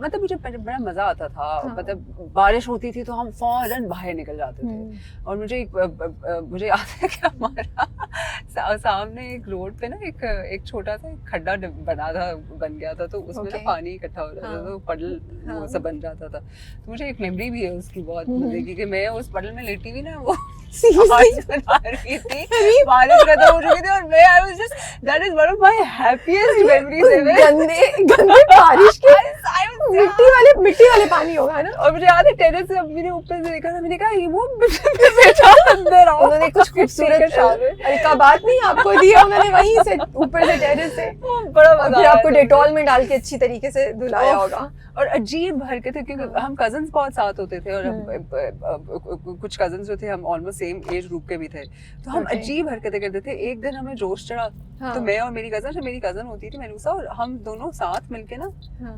बड़ा मजा आता था। हाँ। मतलब बारिश होती थी तो हम फौरन बाहर निकल जाते थे। और मुझे याद है कि हमारा सामने एक रोड पे ना एक छोटा सा खड्डा बन गया था, तो उसमें ना Okay. पानी इकट्ठा हो रहा था, तो पडल वो सब बन जाता था। तो मुझे एक मेमोरी भी है उसकी बहुत मजे की, कि मैं उस पडल में लेटी हुई ना, वो आवाज बना रही थी, बारिश खत्म हो चुकी थी और मैं I was just that is one of my happiest memories ever. गंदे बारिश के मिट्टी वाले पानी होगा ना। और मुझे याद है टेरेस से मैंने ऊपर से देखा था, मैंने कहा ये वो बेटा अंदर आओ। उन्होंने कुछ खूबसूरत हल्का बात नहीं आपको दिया, उन्होंने वहीं से ऊपर से टेरेस से बड़ा और मजा फिर आया आपको था। डेटॉल में डाल के अच्छी तरीके से धुलाया होगा। और अजीब हरकतें, क्योंकि हम कजन्स बहुत साथ होते थे और कुछ कजन्स जो थे हम ऑलमोस्ट सेम एज ग्रुप के भी थे, तो हम Okay. अजीब हरकतें करते थे। एक दिन हमें जोश चढ़ा, हाँ। तो मैं और मेरी कजन होती थी मेनूसा, और हम दोनों साथ मिलके ना हाँ,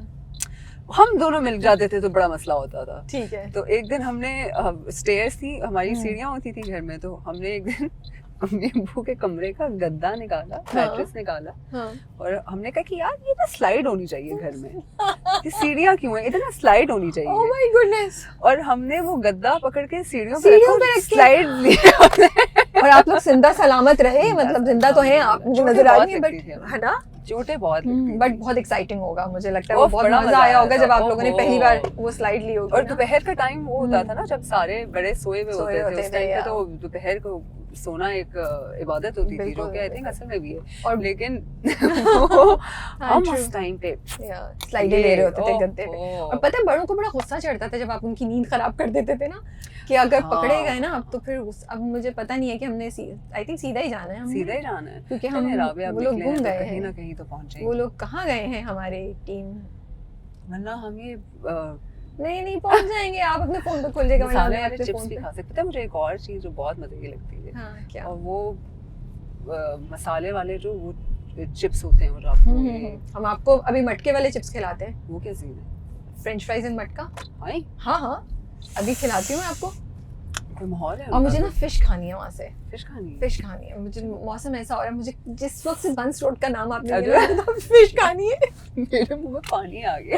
हम दोनों मिल जाते थे तो बड़ा मसला होता था। ठीक है। तो एक दिन हमने स्टेयर्स थी हमारी, हम्म। सीढ़ियाँ होती थी घर में, तो हमने एक दिन अपने अब्बू के कमरे का गद्दा निकाला, हाँ। मैट्रेस निकाला, हाँ। और हमने कहा कि यार ये ना स्लाइड होनी चाहिए घर में, ये सीढ़ियाँ क्यों है, इतना स्लाइड होनी ओह चाहिए। My goodness. और हमने वो गद्दा पकड़ के सीढ़ियों सीढ़ियों पे पे रख के? स्लाइड लिया। और आप लोग जिंदा सलामत रहे, मतलब जिंदा तो हैं आप, मुझे चोटें नजर आ बहुत रही है, लगती थी बट हमें। है ना, चोटें बहुत लगती थी। बट बहुत एक्साइटिंग होगा, मुझे लगता है वो ओफ, बहुत बड़ा मजा आया होगा था। जब आप लोगों ने ओहो। पहली बार वो स्लाइड ली होगी और ना। दोपहर का टाइम वो होता था ना, जब सारे बड़े सोए हुए सोए होते थे होते उस टाइम थे, पे, तो दोपहर को सोना एक इबादत होती थी, बिल्कुल, जो कि आई थिंक असल में भी है। और लेकिन हाँ, हम true. उस टाइम पे स्लाइडें ले रहे होते थे ओह, गद्दे पे। ओह। और पता है बड़ों को बड़ा गुस्सा चढ़ता था जब आप उनकी नींद खराब कर देते थे ना, कि अगर हाँ। पकड़े गए ना अब तो फिर अब मुझे पता नहीं है कि हमने आई थिंक सीधा ही जाना है हमने, सीधा ही जाना है, क्योंकि चले हम राबिया, वो लोग निकले हैं घूम तो गए कहीं ना हैं, कहीं तो पहुंचे, वो लोग कहाँ गए हैं हमारी टीम। वरना हम ये नहीं पहुंच जाएंगे, आप अपने फोन पे खोलिएगा, वरना मसाले मैं वाले अपने चिप्स फोन भी पे। खा सकते। पता है मुझे एक और चीज जो बहुत मजे की लगती है, हाँ क्या। और वो मसाले वाले जो वो चिप्स होते हैं, और आपको हम आपको अभी मटके वाले चिप्स खिलाते हैं, वो क्या सीन है? फ्रेंच फ्राइज एंड मटका। आई हाँ अभी खिलाती हूँ मैं आपको। कोई माहौल है और मुझे ना उनका? फिश खानी है वहाँ से, फिश खानी है? फिश खानी है मुझे। मौसम ऐसा हो रहा है, मुझे जिस वक्त से बंस रोड का नाम आपने अरे। लिया तो फिश खानी है। मेरे मुंह में पानी आ गया।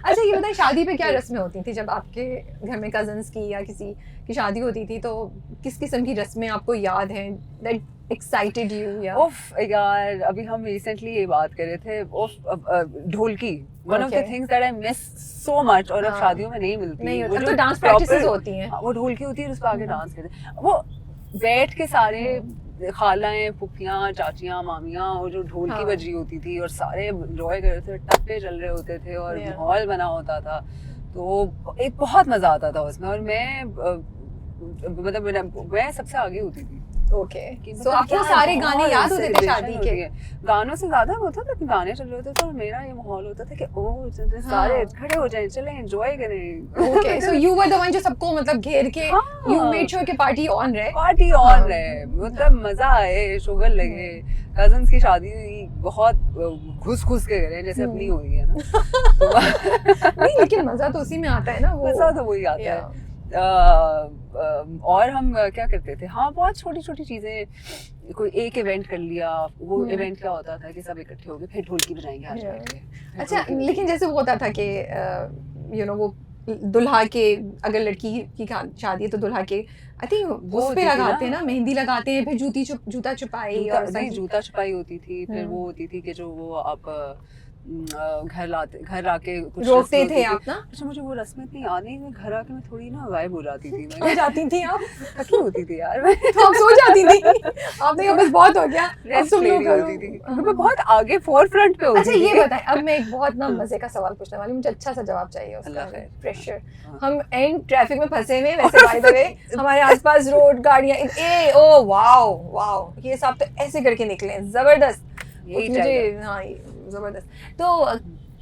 अच्छा ये बताइए, शादी पे क्या रस्में होती थी जब आपके घर में कजन्स की या किसी की शादी होती थी, तो किस किस्म की रस्में आपको याद हैं दैट एक्साइटेड यू? या उफ यार, अभी हम रिसेंटली ये बात कर रहे थे, उफ dholki, one of the Okay. Things that I miss so much, और अब हाँ। शादियों में नहीं मिलती। नहीं वो होता, जो तो डांस proper- प्रैक्टिसेस होती हैं। हाँ, वो ढोलकी होती है, उस पर आगे डांस करते हैं, वो बैठ के सारे खालाएं, फुफियाँ, चाचियाँ, मामियाँ, और जो ढोलकी हाँ। बज रही होती थी और सारे एंजॉय कर रहे थे, टप्पे चल रहे होते थे और Yeah. माहौल बना होता था, तो एक बहुत मजा आता था उसमें। और मैं मतलब मैं सबसे आगे होती थी। ओके, कि सो मतलब आपको क्या सारे बहुत गाने याद होते थे celebration शादी होती के? है। गानों से ज्यादा होता था कि गाने चल रहे होते थे और मेरा ये माहौल होता था कि ओह सारे खड़े हो जाएं, चलें एंजॉय करें। Okay, so you were the one जो सबको मतलब घेर के हाँ। यू मेड श्योर कि पार्टी ऑन रहे। पार्टी हाँ। ऑन रहे, मतलब मजा आए, शुगर लगे। कजन्स की शादी बहुत घुस के करें, जैसे अपनी हो रही है ना। नहीं लेकिन मजा तो उसी में आता है ना, वो मजा तो वही आता है। Yeah. और हम क्या करते थे, हाँ बहुत छोटी छोटी चीजें, कोई एक इवेंट कर लिया, वो इवेंट क्या होता था कि सब इकट्ठे हो गए, फिर ढोलकी बजाएंगे आज Yeah. बैठ के, फिर अच्छा ढोलकी बजाएंगे। लेकिन जैसे वो होता था कि यू नो वो दुल्हा के, अगर लड़की की शादी है तो दुल्हा के आई थिंक वो उस पे होती थी लगाते ना। हैं ना, मेहंदी लगाते हैं, फिर जूता छुपाई और नहीं, जूता छुपाई होती थी, फिर हम्म। वो होती थी कि जो वो आप घर आके कुछ रोकते रस्में थे होती आप थी। ना? अच्छा मुझे वो रस्में इतनी याद नहीं, मैं घर आके मैं थोड़ी ना गायब हो जाती थी, हो मैं जाती थी आप? थकी होती थी यार, मैं तो आप सो जाती थी? आपने कहा बस बहुत हो गया, अब रेस्ट तुम ले लोग रही करो। होती थी, क्योंकि मैं बहुत आगे फोर फ्रंट पे होती अच्छा थी। ये बताएं, अब मैं एक बहुत ना मजे का सवाल पूछने वाली हूँ, मुझे अच्छा सा जवाब चाहिए उसका। अल्लाह खैर। प्रेशर, हाँ। हम एंड ट्रैफिक में फंसे हुए हैं, वैसे बाय द वे हमारे आसपास रोड, गाड़ियाँ, ओ वाओ ये सब तो ऐसे करके निकले हैं, जबरदस्त। यही मुझे चाहिए। हाँ जबरदस्त। तो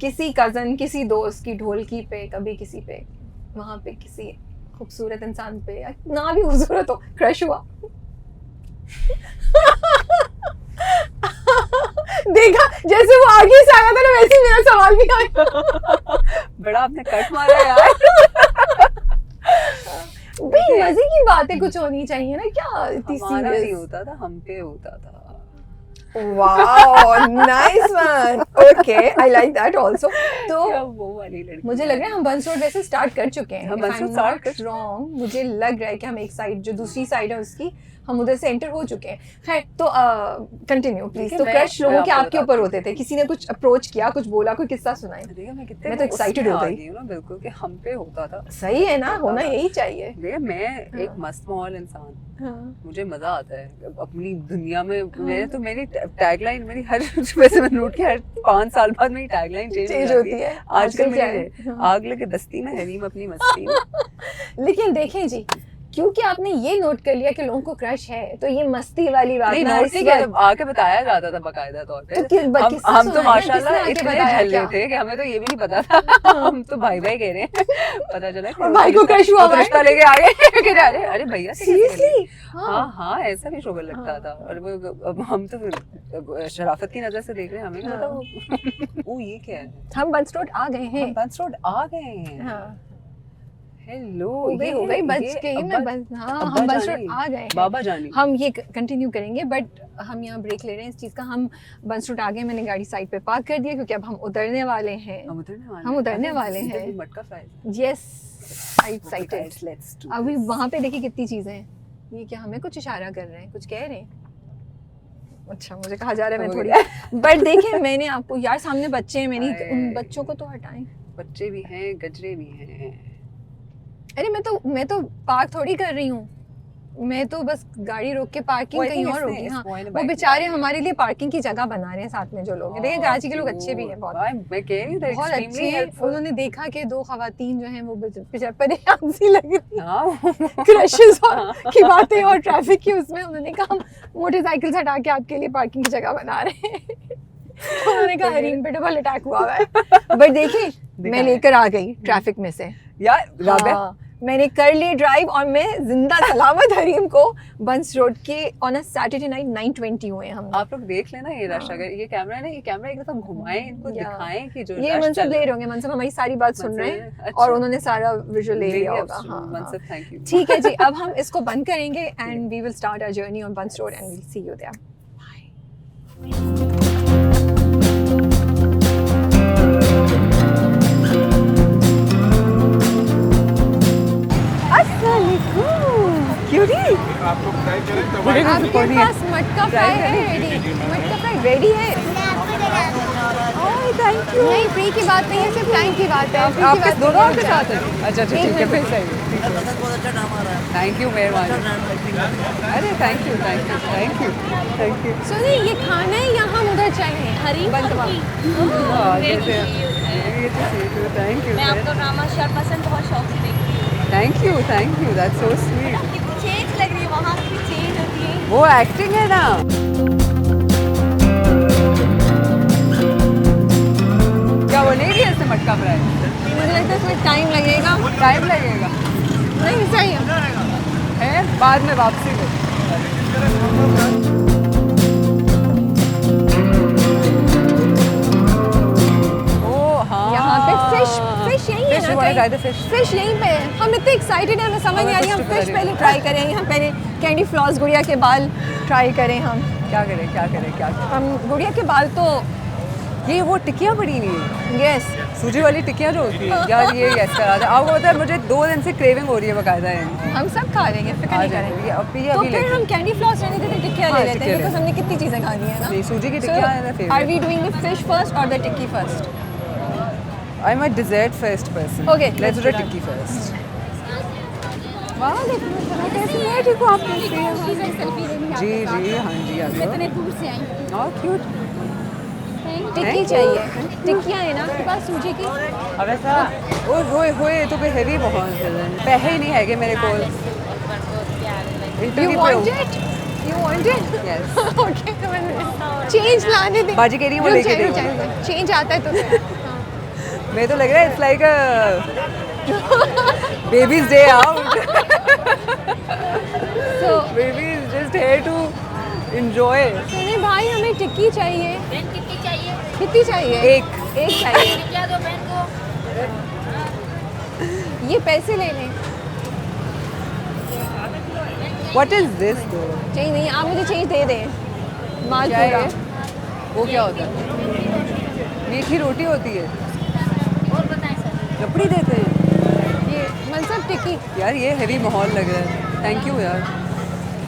किसी कजन, किसी दोस्त की ढोलकी पे, कभी किसी पे वहाँ पे किसी खूबसूरत इंसान पे, या ना भी खूबसूरत हो, क्रश हुआ? जैसे वो आगे से आया था ना वैसे ही मेरा सवाल भी आया। बड़ा आपने कट मारा यार। भाई मजे की बातें कुछ होनी चाहिए ना, क्या इतनी हमारा नहीं सीरियस। होता था, हम पे होता था। Wow nice one, okay I like that also. तो क्या वो वाली लड़की मुझे लग रहा है हम बंस रोड वैसे स्टार्ट कर चुके हैं। हम बंस रोड start कर- रॉन्ग, मुझे लग रहा है कि हम एक साइड जो दूसरी साइड है उसकी हम उधर से एंटर हो चुके हैं। खैर तो कंटिन्यू प्लीज। देखिए, तो मैं- क्रश लोगों मैं के आपको आपके ऊपर होते थे, किसी ने कुछ अप्रोच किया, कुछ बोला, कोई किस्सा सुनाए? देखिए मैं कितने मैं तो excited हो गई। हूँ ना, बिल्कुल कि हम पे होता था। सही है ना, होना यही चाहिए। देखिए मैं एक मस्त माहौल इंसान, हाँ। मुझे मजा आता है अपनी दुनिया में। मैंने तो मेरी टैगलाइन मेरी हर वैसे मैंने नोट किया हर 5 साल बाद मेरी टैगलाइन चेंज होती है। आजकल क्या है? मेरी आग लगे दस्ती में, हरीम अपनी मस्ती में। लेकिन देखें जी, क्योंकि आपने ये नोट कर लिया कि लोगों को क्रश है, तो ये मस्ती वाली बात नहीं ना नोट इस नहीं किया, वक्त- जब आके बताया जाता था बकायदा तौर पे। तो किस्सा हम तो सुनाइए, माशाल्लाह किसने आके इतने बताया झल्ले क्या? थे कि हमें तो ये भी नहीं पता था। हम तो भाई भाई कह रहे हैं, पता चला कि और भाई को रिश्ता- crush हुआ वो तो हुआ है। रिश्ता लेके आ गए। कह रहे अरे अरे भैया से कैसे कर सीरियसली? लिया? हाँ ऐसा भी शोभा लगता था। और वो अब हम तो शराफत की नजर से देख रहे हैं, हमें क्या पता वो ये क्या है। हम बंस रोड आ गए हैं। हम बंस रोड आ गए हैं। हाँ हेलो हो गई बच गई मैं बस। हाँ हम बंस रोड आ गए हैं। बाबा जानी। हम ये कंटिन्यू करेंगे, बट हम यहाँ ब्रेक ले रहे हैं इस चीज़ का। हम बंस रोड आ गए, मैंने गाड़ी साइड पे पार्क कर दिया क्योंकि अब हम उतरने वाले हैं। हम उतरने वाले हम उतरने वाले इधर हैं। भी मटका fry. Yes excited. Let's do अभी वहाँ पे देखिए कितनी चीज़ें हैं। ये क्या हमें कुछ इशारा कर रहे हैं, कुछ कह रहे हैं? अच्छा मुझे कहा जा रहा है मैं हो थोड़ी बट देखिए मैंने आपको यार सामने बच्चे हैं, मैंने हाय। उन बच्चों को तो हटाएं। बच्चे भी हैं, गजरे भी हैं। अरे मैं तो पार्क थोड़ी कर रही हूँ, मैं तो बस गाड़ी रोक के पार्किंग वो I कहीं think और इसने- होगी। इस हाँ boy ने वो bike बेचारे निकाली। हमारे लिए पार्किंग की जगह बना रहे हैं साथ में जो लोग हैं। देखिए कराची के लोग अच्छे भी हैं बहुत मैं कह रही हूँ बहुत अच्छे एक्सट्रीमली हैं। हेल्पफुल। उन्होंने देखा कि दो खवातीन जो हैं वो बेचारे परेशान सी लग रही हाँ क्रशेस की बातें और ट्रैफिक की उसमें, उन्होंने कहा हम मोटरसाइकिल से हटा के आपके लिए पार्किंग की जगह बना रहे हैं। तो उन्होंने कहा हरीम पे डबल अटैक हुआ हुआ है। बट देखिए मैं दिखा लेकर आ गई ट्रैफिक में से। यार राबिया, हाँ, मैंने कर ली ड्राइव और मैं जिंदा सलामत हरीम को बंस रोड के ऑन अ सैटरडे नाइट 9:20 हुए हम। आप लोग देख लेना ये रश। हाँ। अगर ये कैमरा है ना, ये कैमरा एक दफा घुमाएं, इनको या। दिखाएं कि जो ये रश मनसब चल ले रहा रहे होंगे, मनसब हमारी सारी बात सुन रहे हैं अच्छा। और उन्होंने सारा विजुअल ले लिया Really होगा। upset, हाँ, हाँ। मनसब, thank you. ठीक है जी, अब हम इसको बंद करेंगे and we will start our journey on Burns Road and we will see you there. Cutie आपके पास मटका फ्राई है रेडी? मटका फ्राई रेडी है? Oh thank you. नहीं फ्री की बात नहीं है, सिर्फ टाइम की बात है। free की आप बात किस दोनों नहीं आपके है। साथ हैं? अच्छा अच्छा ठीक है फिर सही। थैंक यू मेहरबानी। अरे thank you thank you thank you thank you. सुनिए ये खाना है या हम उधर चले? हरी बंद थैंक यू मैं आपका ड्रामा शर्ट पसंद बहुत शौक से देखती हूँ। Thank you that's so sweet. कितनी चेंज लग रही है, वहाँ की चेंज होती है। वो एक्टिंग है ना। क्या बोलेगी ऐसे मटका फ्राई? मुझे लगता है इसमें टाइम लगेगा। टाइम लगेगा नहीं सही है। है, बाद में वापसी में। ओह हाँ, यहाँ पे फिश यही है Fish, ना you wanna try the कहीं? fish? फिश यहीं पे है। हम इतने एक्साइटेड हैं, हमें समझ नहीं आ रही हम हमें फिश कुछ पहले तो ट्राई करें। हम पहले कैंडी फ्लॉस गुड़िया के बाल ट्राई करें। हम क्या करें क्या करें क्या करें? हम गुड़िया के बाल तो ये वो टिक्कियाँ बड़ी नहीं है, यस सूजी वाली टिक्कियाँ जो होती है यार, ये यस करा था। आपको पता है मुझे 2 दिन से क्रेविंग हो रही है बकायदा इनकी। हम सब खा लेंगे, फिक्र आ नहीं जाएंगे, करेंगे। ये अभी तो अभी फिर लेके। हम कैंडी फ्लॉस रहने देते टिक्कियाँ हाँ, ले लेते हैं टिक्कियाँ बिकॉज ले हमने कितनी चीज़ें खानी है ना। नहीं, सूजी की टिक्कियाँ है ना favorite। Are we doing the fish first और the tikki first? I am a dessert first person. Okay, let's let's do do that. Tikki first. वाह देखो कैसे मैं ठीक हूँ आप कैसे हैं? सेल्फी लेनी जी जी हाँ जी आ मैं इतने जाओ। दूर से आई हूँ। और क्यूट टिक्की Thank you. चाहिए, टिक्कियाँ है ना आपके पास सूजी की? अब ऐसा ओए होए होए तो कोई हैवी बहुत है, पैसे ही नहीं है मेरे को। You want it? You want it? Yes. Okay, तो मैंने चेंज लाने दे। बाजी कह रही है, वो लेके दे। चेंज आता है तो मैं तो लग रहा है it's like babies day out. so babies just here to enjoy. सुनिए भाई हमें टिक्की चाहिए। टिक्की चाहिए कितनी चाहिए? एक चाहिए। क्या दो बहन को? ये पैसे ले लें। What is this though? चाहिए नहीं, आप मुझे चेंज दे दें। माल क्या है पूरा। ये? वो क्या होता है? मीठी रोटी होती है। और बताएं सर। लपड़ी देते हैं ये मनसब टिक्की। यार, ये हेवी माहौल लग रहा है। थैंक यू यार।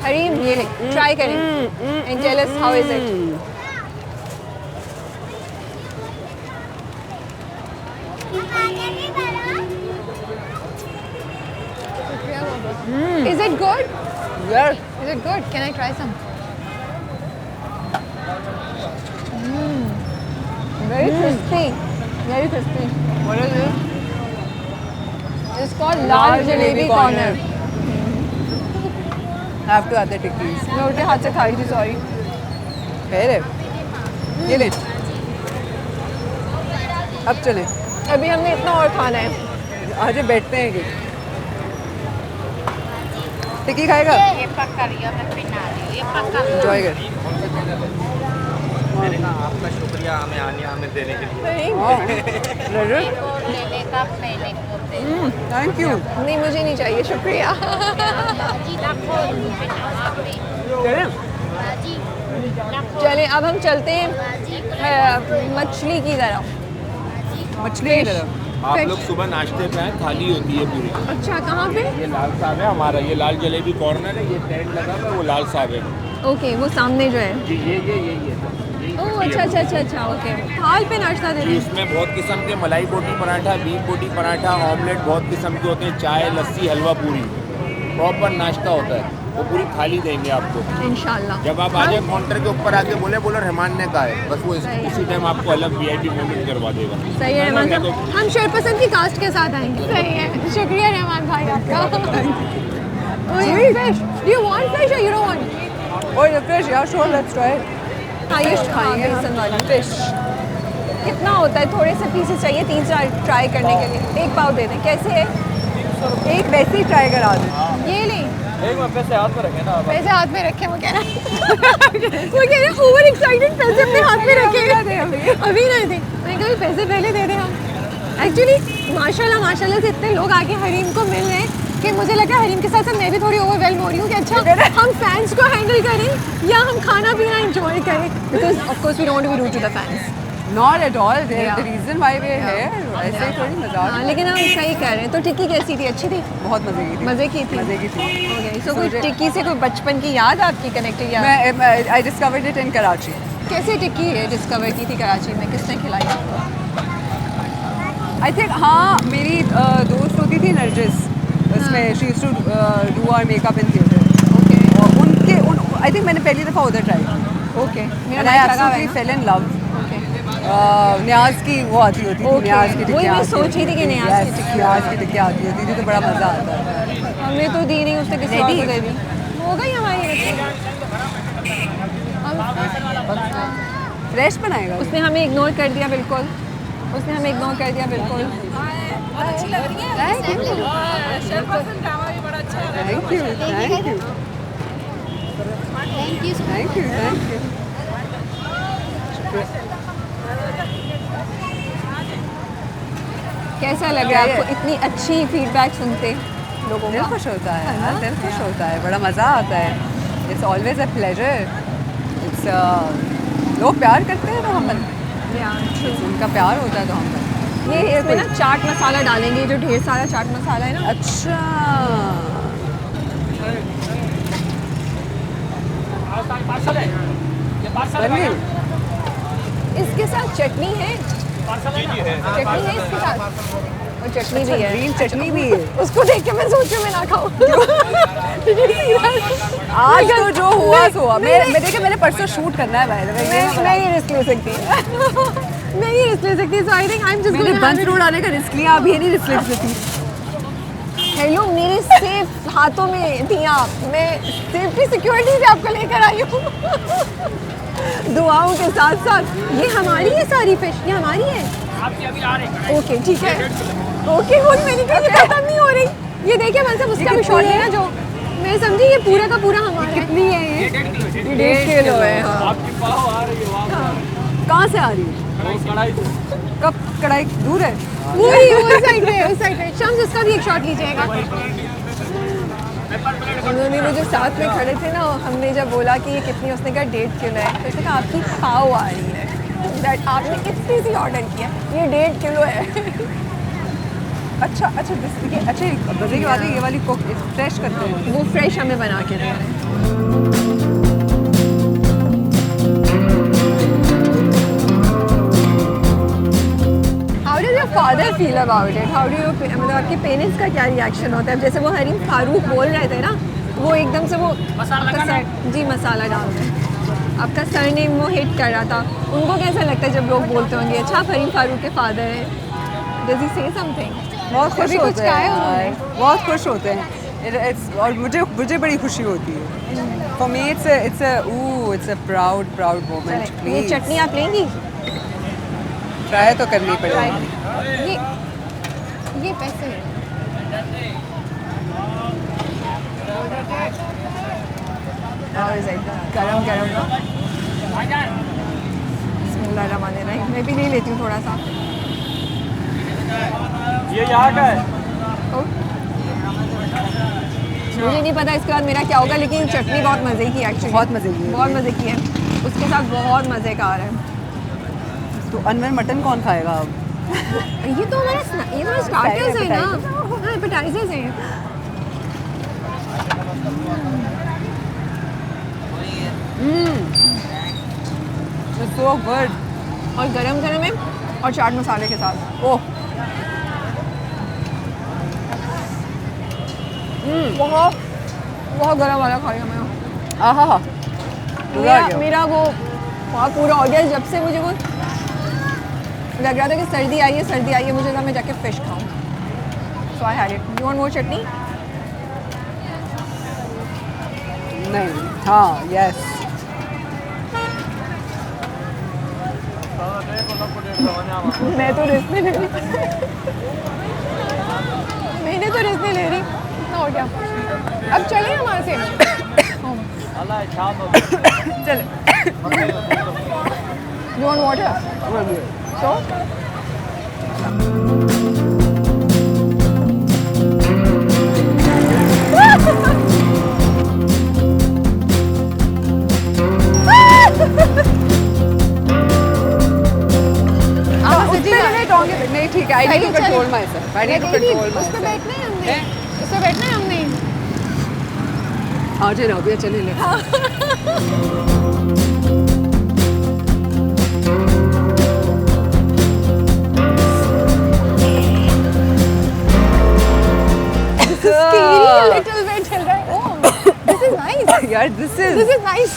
हरीम ये ले, ट्राई करें and tell us how is it. Is it good? यार, Is it good? Can I try some? Very crispy. Very crispy. what is it? It's called Lal Jalebi Corner. Have to have the tikkis. मैं उल्टे हाथ से खा रही थी, sorry. पहले ये ले। अब चलें। अभी हमने इतना और खाना है। आज बैठते हैं कि टिक्की खाएगा? ये पक्का लिया मैं पिना रही हूँ। ये पक्का एंजॉय कर। आपका शुक्रिया हमें देने के लिए। प्लेजर। और लेने का पहले बोलते हैं। Thank you. नहीं, मुझे नहीं चाहिए, शुक्रिया। जी लाखों पिना आपने। चलें? जी लाखों। चलें, अब हम चलते हैं जी मछली की तरफ। मछली की तरफ। आप लोग सुबह नाश्ते पे आए, थाली होती है पूरी। अच्छा, कहाँ पे? ये लाल साहब है हमारा, ये लाल जलेबी कॉर्नर है, ये टेंट लगा हुआ है, वो लाल साहब है ओके, वो सामने जो है। जी। ये ओह, अच्छा, ओके। थाल पे नाश्ता दे जी, रहे हैं। इसमें बहुत किस्म के मलाई बोटी पराठा, बीफ बोटी पराठा, ऑमलेट बहुत किस्म के होते हैं, चाय, लस्सी, हलवा पूरी, प्रॉपर नाश्ता होता है। वो पूरी थाली देंगे आपको। इंशाल्लाह। जब आप आ जाए काउंटर के ऊपर आके बोले रहमान ने कहा है, बस वो उसी टाइम आपको अलग VIP मोमेंट करवा देगा। सही है रहमान साहब, हम शेरपसंद की कास्ट के साथ आएंगे। सही है, शुक्रिया रहमान भाई आपका। Fish, do you want fish और यू डोंट वांट? और the fish, yeah, sure, let's try it. Highest Fish खाएंगे खाएंगे बेसन वाली हम। Fish. कितना होता है? थोड़े से पीसेस चाहिए, 3-4 ट्राई करने के लिए। एक पाव दे दें, कैसे है? एक वैसे ही ट्राई करा दे। ये लें। एक बार पैसे हाथ में रखे ना। पैसे हाथ में रखे, वो कह रहा है। वो कह रहे ओवर एक्साइटेड, पैसे अपने हाथ में रखेगा। अभी नहीं थे, मैं कहा पैसे पहले दे दें हम। एक्चुअली माशाल्लाह से इतने लोग आके हरीम को मिल रहे हैं कि मुझे लगा हरीम के साथ साथ मैं भी थोड़ी ओवरवेल्म हो रही हूँ कि अच्छा हम फैंस को हैंडल करें या हम खाना पीना एंजॉय करें, because of course we don't be rude to the fans. Not at all. The Yeah. reason why we're here, ऐसे ही थोड़ी मजाक। हाँ, लेकिन हम सही कह रहे हैं। तो टिक्की कैसी थी? अच्छी थी? बहुत मजे की थी। मज़े की थी? मजे की थी। ओके, सो कोई टिक्की से कोई बचपन की याद आपकी कनेक्टेड याद? मैं I discovered it in Karachi. कैसे टिक्की है डिस्कवर की थी कराची में? किसने खिलाई आपको? I think हाँ, मेरी दोस्त होती थी नरजिस, उसमें she used to do our makeup in theatre. Okay और I think मैंने पहली दफ़ा उधर ट्राई की। ओके, मेरा And I माइक लगा हुआ है absolutely ना? fell in love. ओके न्याज की वो आती होती थी, Okay. न्याज की वही टिक्की मैं आती सोच रही थी कि होती न्याज की Yes, टिक्की न्याज की टिक्की आती होती थी, तो बड़ा मज़ा आता है। हमने तो दी नहीं, उसने किसी और को दे दी। हो गई हमारी फ्रेश बनाएगा। उसने हमें इग्नोर कर दिया बिल्कुल। उसने हमें इग्नोर कर दिया बिल्कुल। अच्छी लग रही है। Thank you. Thank you. Thank you. Thank you. Thank you. Thank you. कैसा लग रहा है आपको इतनी अच्छी फीडबैक सुनते लोगों दिल का? खुश होता है ना, दिल खुश होता है, बड़ा मज़ा आता है। It's always a pleasure. It's लोग प्यार करते हैं तो हम बनते हैं, उनका प्यार होता है तो हम बनते ये इसमें ना चाट मसाला डालेंगे, जो ढेर सारा चाट मसाला है ना। हैं। अच्छा, बन गई? इसके साथ चटनी है? चटनी है इसके साथ? और चटनी भी है। ग्रीन चटनी भी है। उसको देख के मैं सोचूं मैं ना खाऊं। आज तो जो हुआ सो हुआ। मैं देखिए, मैंने परसों शूट करना है भाई। मैं नहीं रिस्क ले सकती। मैं नहीं रिस्क ले सकती, so I think I am just मैंने बंद रोड आने का रिस्क लिया, अभी नहीं रिस्क ले सकती। हेलो, मेरे सेफ हाथों में थी आप। मैं सेफ्टी सिक्योरिटी से आपको लेकर आई हूँ। दुआओं के साथ साथ। ये हमारी है सारी फिश? ये हमारी है? ओके ठीक है। ओके, हुन मैंने कहा ये खत्म नहीं हो रही। ये देखिए मतलब उसका भी शॉट है ना, जो मैं समझी ये पूरा का पूरा हमारा। कितनी है ये? 1.5 किलो है। हाँ। कहाँ से आ रही है? कब कढ़ाई दूर है? वही उस साइड पे, उस साइड पे। शम्स उसका भी एक शॉट लीजिएगा। उन्होंने वो जो साथ में खड़े थे ना, हमने जब बोला कि ये कितनी, उसने कहा 1.5 किलो है, तो उसने कहा आपकी पाव आ रही है, दैट आपने कितनी सी ऑर्डर किया, ये 1.5 किलो है। अच्छा अच्छा ये अच्छा मजे की बात है, ये वाली कुक फ्रेश करते हैं। वो फ्रेश हमें बना के दे रहे हैं। How does your father feel about it? How do you मतलब आपके पेरेंट्स का क्या रिएक्शन होता है? जैसे वो हरीम फारूक बोल रहे थे ना, वो एकदम से वो जी मसाला डाल रहे हैं, आपका सरनेम वो हिट कर रहा था, उनको कैसा लगता है जब लोग बोलते होंगे अच्छा आप हरीम फारूक के फादर हैं? Does he say something? बहुत खुश कभी कुछ होते कहा है हैं, उन्होंने? बहुत खुश होते हैं। और मुझे बड़ी खुशी होती है। For me it's a proud moment. ये Please चटनी आप लेंगी? ट्राई तो करनी पड़ेगी। ये पैसे हैं। How is it? गरम गरम ना? बिस्मिल्लाहिर्रहमानिर्रहीम। मैं भी ले लेती हूँ थोड़ा सा। ये यहाँ का है। मुझे नहीं पता इसके बाद मेरा क्या होगा, लेकिन चटनी बहुत मज़े की है एक्चुअली। बहुत मज़े की है। बहुत मज़े की है। उसके साथ बहुत मज़े का आ रहा है। तो अनवर मटन कौन खाएगा अब? ये तो हमारा स्टार्टर्स है ना, हाँ एपेटाइजर्स हैं। It's so good. और गरम गरम है और चाट मसाले के साथ। ओह बहुत बहुत गरम वाला खाया मैं। आहा मेरा वो वहाँ पूरा हो गया जब से मुझे वो लग रहा था कि सर्दी आई है, मुझे था मैं जाके फिश खाऊं। So I had it. You want more chutney? नहीं हाँ यस मैं तो रिस्क नहीं ले रही। मैंने तो रिस्क नहीं ले रही। इतना हो गया। अब चले हम वहाँ से। चले You want water? So? नहीं ठीक है। I need to control myself. I need to control उस पे myself. बैठना है हमने। उस पे बैठना है हमने। आ जाओ भैया चले ले। Scary a little bit चल रहा है। Oh, this is nice. यार this is nice.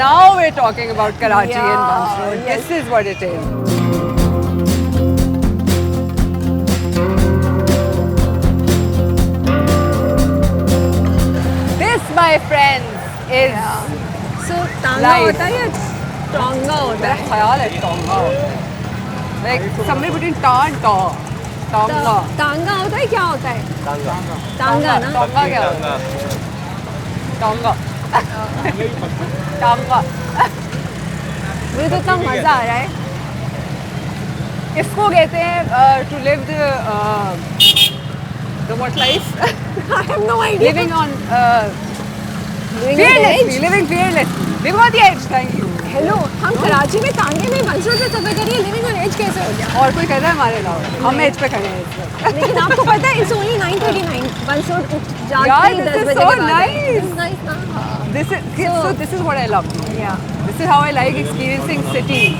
now we're talking about Karachi and Yeah, Bunch Road. yes. This is what it is. This, my friends, is So तांगा Life. होता है या टोंगा होता मेरा है? ख्याल है टोंगा होता है। Like somewhere between ta and ta. Tonga. तांगा होता है क्या होता है? तांगा। तांगा ना? टोंगा क्या होता है? टोंगा। टोंगा। मुझे तो इतना मजा आ रहा है। इसको कहते हैं to live the what life? I have no idea. Living on Living on the edge. living fearlessly. Living on the edge. Thank you. Hello, हम कराची में तांगे में बंस रोड पे सफर करिए, लिविंग ऑन एज कैसे हो गया? और कोई कहता है हमारे अलावा हम एज पे खड़े हैं इस वक्त। लेकिन आपको पता है इट्स ओनली 9:39 बंस रोड जाते यार, ही this 10 is बजे so के बाद है। nice. This is nice ना? हाँ। This is what I love. Yeah. This is how I like experiencing cities.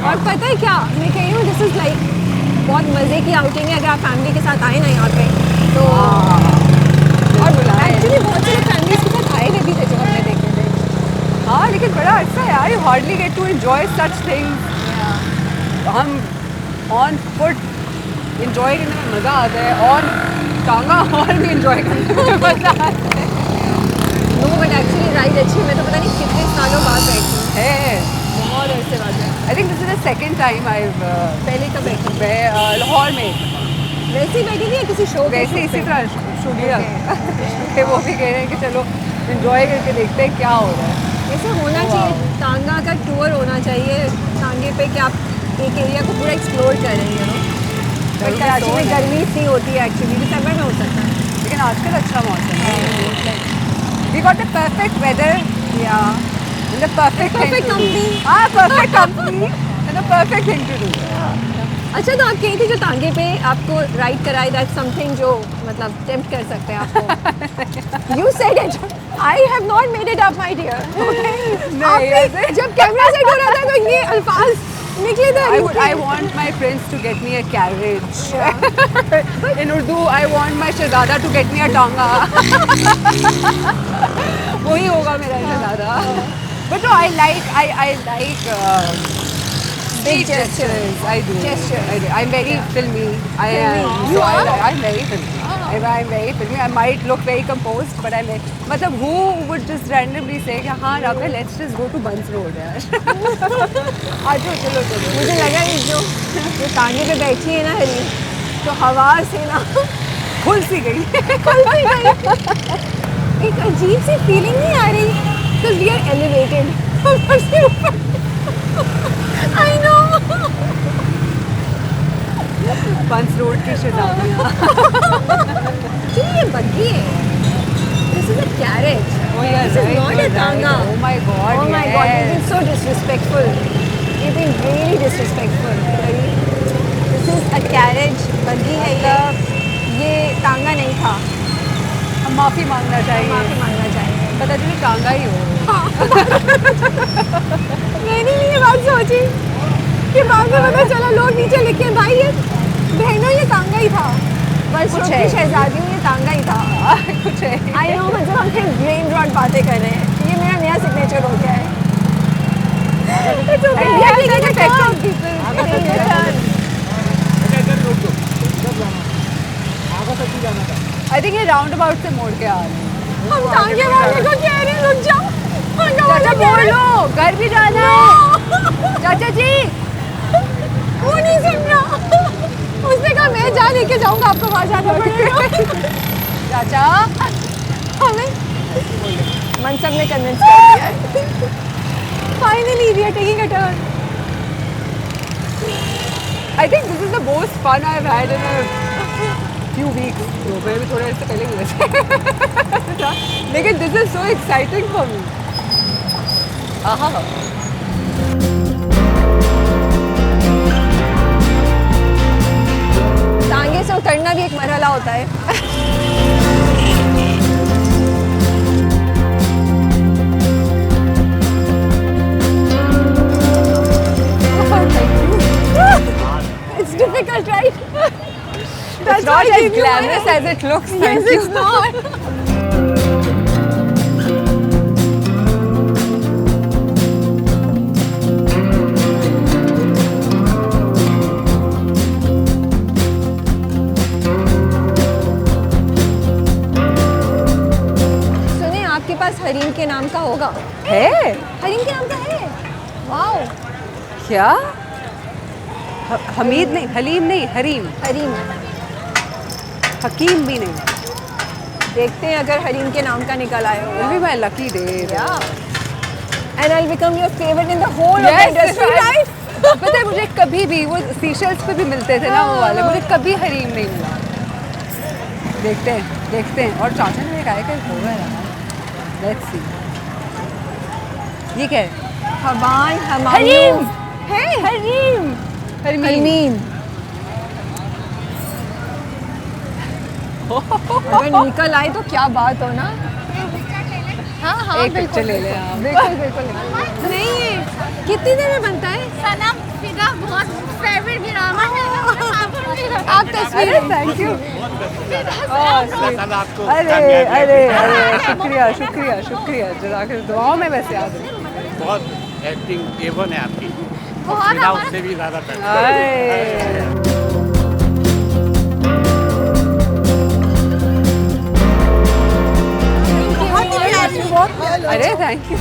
और पता है क्या मैं कह रही हूँ, दिस इज लाइक बहुत मज़े की आउटिंग है अगर आप फैमिली के साथ आए ना यहाँ पे तो। और एक्चुअली बहुत सारे फैमिलीज के साथ आए भी थे जो हमने देखे थे। हाँ लेकिन बड़ा अच्छा है यार, you hardly get to enjoy such things. हम on foot enjoy करने में मज़ा आता है और टांगा और भी enjoy करने में मज़ा आता है। नो बट एक्चुअली राइड अच्छी है। मैं तो पता नहीं कितने सालों बाद बैठी हूँ, है बहुत अरसे बाद में। I think this is the second time I've पहले कब बैठी? मैं लाहौर में वैसे ही बैठी थी या किसी शो? वैसे इसी तरह शूट किया। वो भी कह रहे हैं कि चलो enjoy करके देखते हैं क्या हो रहा है। ऐसे होना चाहिए, टांगा का टूर होना चाहिए टांगे पे, कि आप एक एरिया को पूरा एक्सप्लोर कर रहे हो। बट कराची में गर्मी इतनी होती है एक्चुअली, दिसंबर में हो सकता है। लेकिन आजकल अच्छा मौसम है, we got the perfect weather, या द परफेक्ट company. हाँ, perfect company and the perfect thing to do. अच्छा, तो आप कही थी जो टांगे पे आपको राइड कराए, दैट समथिंग जो मतलब टेम्प्ट कर सकते हैं आपको। You said it, I have not made it up my dear. आपने जब कैमरा सेट हो रहा था तो ये अल्फाज निकले थे। I want my prince to get me a carriage. In Urdu, I want my Shahzada to get me a टांगा। वही होगा मेरा शहजादा। But no, I like big gestures. I do. Gestures. I'm very filmy. I am. You So are? I'm very filmy. I'm very filmy. I might look very composed, but I'm very, मतलब who would just randomly say कि हाँ Rabe, let's just go to Buns Road यार। चलो चलो चलो। मुझे लगा ये जो टांगे पे बैठी है ना हरी, तो हवा से ना खुल सी गई। एक अजीब सी फीलिंग नहीं आ रही, because we are elevated ऊपर से ऊपर। I know। बंस रोड की शहजादियाँ। चलिए ये बग्गी है। This is a carriage. Oh yes, This is not a right. tanga. Oh my God. Oh my God, you've yes. been so disrespectful. You've been really disrespectful. This is a carriage, बग्गी है ये टांगा नहीं था। हम माफी मांगना चाहिए। माफी मांगना चाहिए। पता चले टांगा ही हो। मैंने ये बात सोची कि बाद में पता चला लोग नीचे लिखे हैं, भाई ये बहनों ये टांगा ही था, बस कुछ छोटी है। शहजादियों ये टांगा ही था। कुछ है। आई नो, मतलब हम फिर ब्रेन रॉट बातें कर रहे हैं, ये मेरा नया सिग्नेचर हो गया है। It's okay, And we we are have taking such a effective turn. people. We are taking a turn. I think ये राउंड अबाउट से मोड़ के आ रहे हैं। हम टांगे वाले को कह रहे हैं रुक जाओ, टांगा वाला चाचा कह बोल रहा लो, घर भी जाना है। चाचा जी। वो नहीं सुन रहा। उसने कहा मैं जा लेके जाऊंगा, आपको वहाँ जाना पड़ेगा। चाचा। हमें मनसब ने कन्विंस कर दिया। Finally we are taking a turn. I think this is the most fun I've had in a few weeks. तो मैं भी थोड़ा इससे पहले हुआ था, लेकिन this is so exciting for me. आहा। टांगे से उतरना भी एक मरहला होता है। It's difficult, right? It's not as glamorous as it looks. Yes, Thank you. it's not. सुने आपके पास हरीम के नाम का होगा? है? हरीम के नाम का है? वाओ, क्या? हमीद नहीं, हलीम नहीं, हरीम। हरीम। हकीम भी नहीं। देखते हैं अगर हरीम के नाम का निकल आए Will होगा। be my lucky day. And I'll become your favorite in the whole of the industry, right? पता है मुझे कभी भी वो सीशल्स पे भी मिलते थे ना वो वाले, मुझे कभी हरीम नहीं मिला। देखते हैं। और चाचा ने कहा कि होगा यार। Let's see. ये क्या है? हमान, हरीम! है हरीम। हरमीन। अगर निकल आए तो क्या बात हो ना। हाँ एक पिक्चर ले ले आप। बिल्कुल नहीं है, कितनी देर में बनता है? सनम फिदा बहुत फेवरेट ड्रामा है। आप तस्वीर अरे थैंक यू। अरे शुक्रिया जज़ाकल्लाह। दुआओं में वैसे याद है। बहुत एक्टिंग एवन है आपकी, बहुत फिदा हमारा- उससे भी ज़्यादा करते आए। अरे थैंक यू।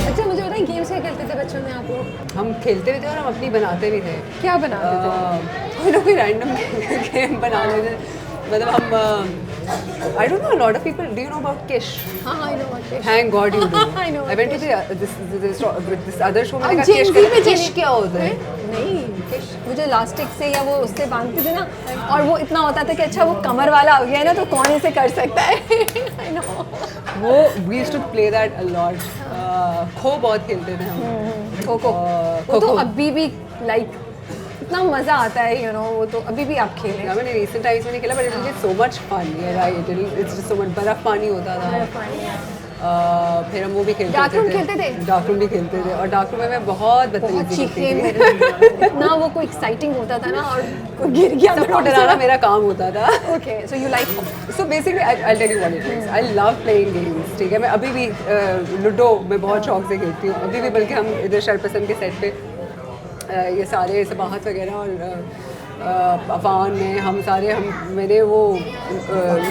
अच्छा मुझे बताइए, गेम्स क्या खेलते थे बच्चों में आप लोग? हम खेलते भी थे और अपनी बनाते भी थे। क्या बनाते थे? कोई ना कोई रैंडम गेम बना लेते, मतलब हम I don't know a lot of people. Do you know about Kish? हाँ I know what Kish. Thank God you do. I know I went to this other show. मैंने अब कहा Gen Z में Kish क्या होता है? नहीं Kish वो जो इलास्टिक से या वो उससे बांधते थे ना, और वो इतना होता था कि अच्छा वो कमर वाला हो गया है ना तो कौन इसे कर सकता है। I know. वो we used to play that a lot. खो बहुत खेलते थे हम। खो खो वो तो अभी भी लाइक इतना मजा आता है, यू नो, वो तो अभी भी आप खेलें। मैंने रिसेंट टाइम्स में नहीं खेला, but it was so much fun, right? It's just so much, बर्फ पानी होता था। फिर हम वो भी खेलते थे। डार्क रूम खेलते थे? डार्क रूम भी खेलते थे, और डार्क रूम में मैं बहुत बदतमीजी चीखे थी। मेरे इतना वो कोई एक्साइटिंग होता था ना, और कोई गिर गया सबको डराना मेरा काम होता था। Okay so you like So basically, I'll tell you what it is. I love playing games. ठीक है, मैं अभी भी लूडो में बहुत शौक से खेलती हूँ अभी भी, बल्कि हम इधर शरपसंद के सेट पे ये सारे सबाहत वगैरह और अफान में हम सारे मैंने वो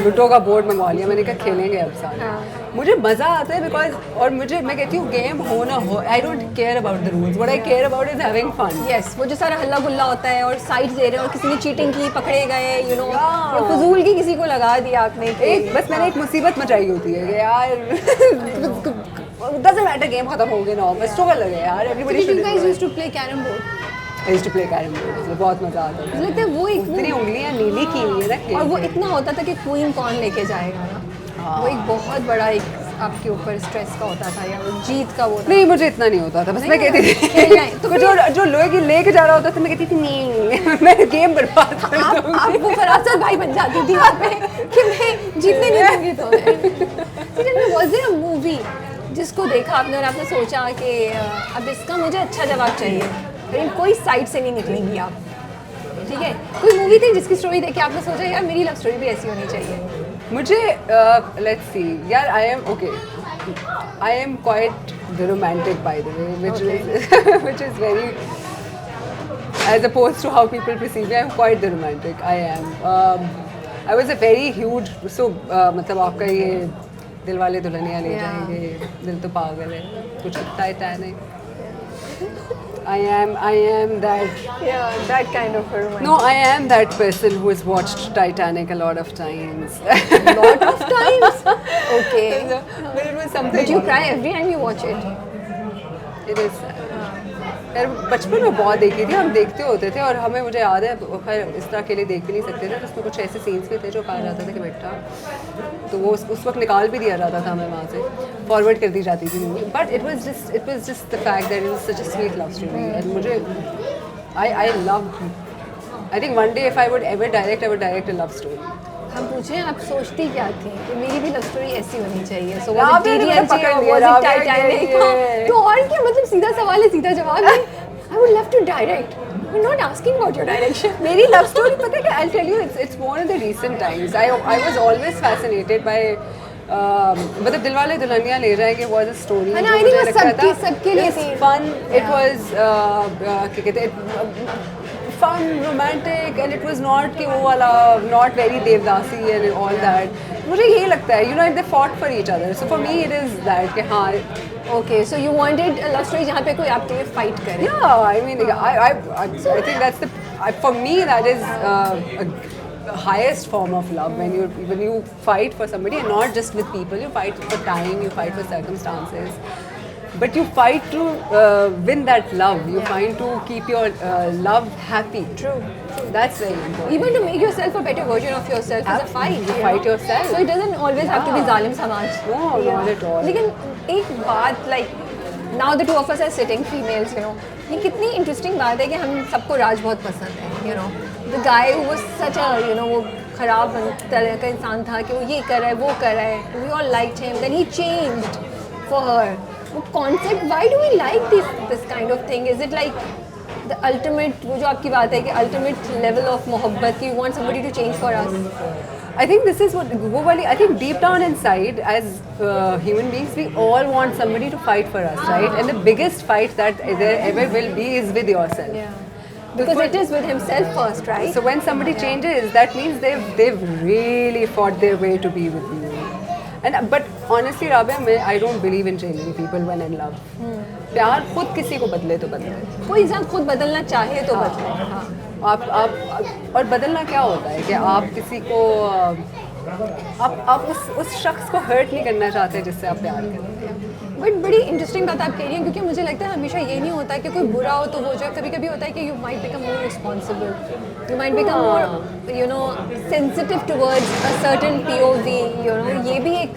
लूडो का बोर्ड मंगवा लिया। मैंने कहा खेलेंगे अब सारे। मुझे मज़ा आता है बिकॉज, और मैं कहती हूँ गेम हो ना हो, I don't care about the rules, what I care about is having fun. Yes, वो जो सारा हल्ला गुल्ला होता है और साइड दे रहे हैं और किसी ने चीटिंग की, पकड़े गए, यू नो, या फजूल की किसी को लगा दिया आपने। बस मैंने एक मुसीबत मचाई होती है कि यार doesn't matter, गेम खत्म हो गया ना, बस स्ट्रगल लगे यार, everybody Did you guys used to play carrom board? I used to play carrom board, बहुत मजा आता था। मुझे लगता है वो इतनी उंगलियां नीली की हुई है ना खेल और वो के। इतना होता था कि क्वीन कौन लेके जाएगा ना, वो एक बहुत बड़ा एक आपके ऊपर स्ट्रेस का होता था, या वो जीत का वो था। नहीं, मुझे इतना नहीं होता था, बस मैं कहती थी खेलना है तो जो लोग लेके जा रहा होता था, मैं कहती थी नहीं मैं गेम बर्बाद कर दूंगी। आप वो फरासत भाई बन जाती थी वहाँ पे कि मैं जीतने नहीं दूंगी तो। वाज देयर अ मूवी जिसको देखा आपने और आपने सोचा कि अब इसका मुझे अच्छा जवाब चाहिए, लेकिन कोई साइड से नहीं निकलेंगी आप, ठीक है? कोई मूवी थी जिसकी स्टोरी देख के आपने सोचा यार मेरी लव स्टोरी भी ऐसी होनी चाहिए? मुझे लेट्स सी यार, I am quite the romantic by the way, which is very, as opposed to how people perceive me, I am quite the romantic. I was a very huge, so मतलब आपका ये दिल वाले दुल्हनिया ले जाएंगे, दिल तो पागल है, कुछ Titanic. I am that. Yeah, that kind of a romantic. No, I am that person who has watched Titanic a lot of times. Lot of times. Okay. But it was something. But you cry every time you watch it. It is sad. यार बचपन में बहुत देखी थी, हम देखते होते थे, और मुझे याद है, खैर इस तरह अकेले देख भी नहीं सकते थे, तो उसमें कुछ ऐसे सीन्स भी थे जो कहा जाता था कि बेटा, तो वो उस वक्त निकाल भी दिया जाता था, हमें वहाँ से फॉरवर्ड कर दी जाती थी movie. But it was just the fact that it was such a sweet love story, and मुझे I love, I think one day if I would ever direct a love story. हम पूछे आप सोचती क्या थी कि मेरी भी लव स्टोरी ऐसी होनी चाहिए? सो राव वाज ने इट मुझे DDLJ पकड़ or लिया, was राव it ने Titanic? ये- तो और क्या, मतलब सीधा सवाल है सीधा जवाब है। I would love to direct. We're not asking about your direction. मेरी लव स्टोरी पता है क्या, I'll tell you, it's more in the recent times. I was always fascinated by मतलब दिलवाले दुल्हनिया ले जाएंगे was a story हाँ ना, जो I think मुझे वो लगता था सबके लिए it was थी। fun, it Yeah. was क्या कहते हैं, fun, romantic, and it was not कि वो वाला, not very devadasi and all that. मुझे यही लगता है, you know, they fought for each other. So for me it is that कि हाँ, Okay, so you wanted a love story जहाँ पे कोई आपके लिए fight करे. yeah, I mean, I think that's for me that is a highest form of love, when you fight for somebody, and not just with people, you fight for time, you fight for circumstances, but you fight to win that love, you fight to keep your love happy. True. That's very important. Even to make yourself a better version of yourself is a fight. You you fight know? yourself. So it doesn't always have to be zalim समाज. No, not at all. लेकिन एक बात, like now the two of us are sitting females, you know, ये कितनी interesting बात है कि हम सबको राज बहुत पसंद है, you know, the guy who was such a, you know, वो खराब तरह का इंसान था कि वो ये कर रहा है, वो कर रहा है, we all liked him, then he changed for her. वो concept, why do we like this kind of thing? Is it like the ultimate, वो जो आपकी बात है कि ultimate level of मोहब्बत कि you want somebody to change for us? I think this is what I think deep down inside, as human beings, we all want somebody to fight for us, right? And the biggest fight that there ever will be is with yourself. Yeah. Because it is with himself first, right? So when somebody changes, that means they've really fought their way to be with you. But honestly Rabia मैं I don't believe in changing people when in love. प्यार खुद किसी को बदले तो बदले. कोई इंसान खुद बदलना चाहे तो हाँ. बदले. हाँ. आप और बदलना क्या होता है कि आप किसी को आप उस शख्स को हर्ट नहीं करना चाहते जिससे आप प्यार करते हैं. बट बड़ी इंटरेस्टिंग बात आप कह रही हैं, क्योंकि मुझे लगता है हमेशा ये नहीं होता कि कोई बुरा हो तो वो जो कभी कभी होता है कि you might become more responsible, you might become more you know sensitive towards a certain POV, you know. ये भी एक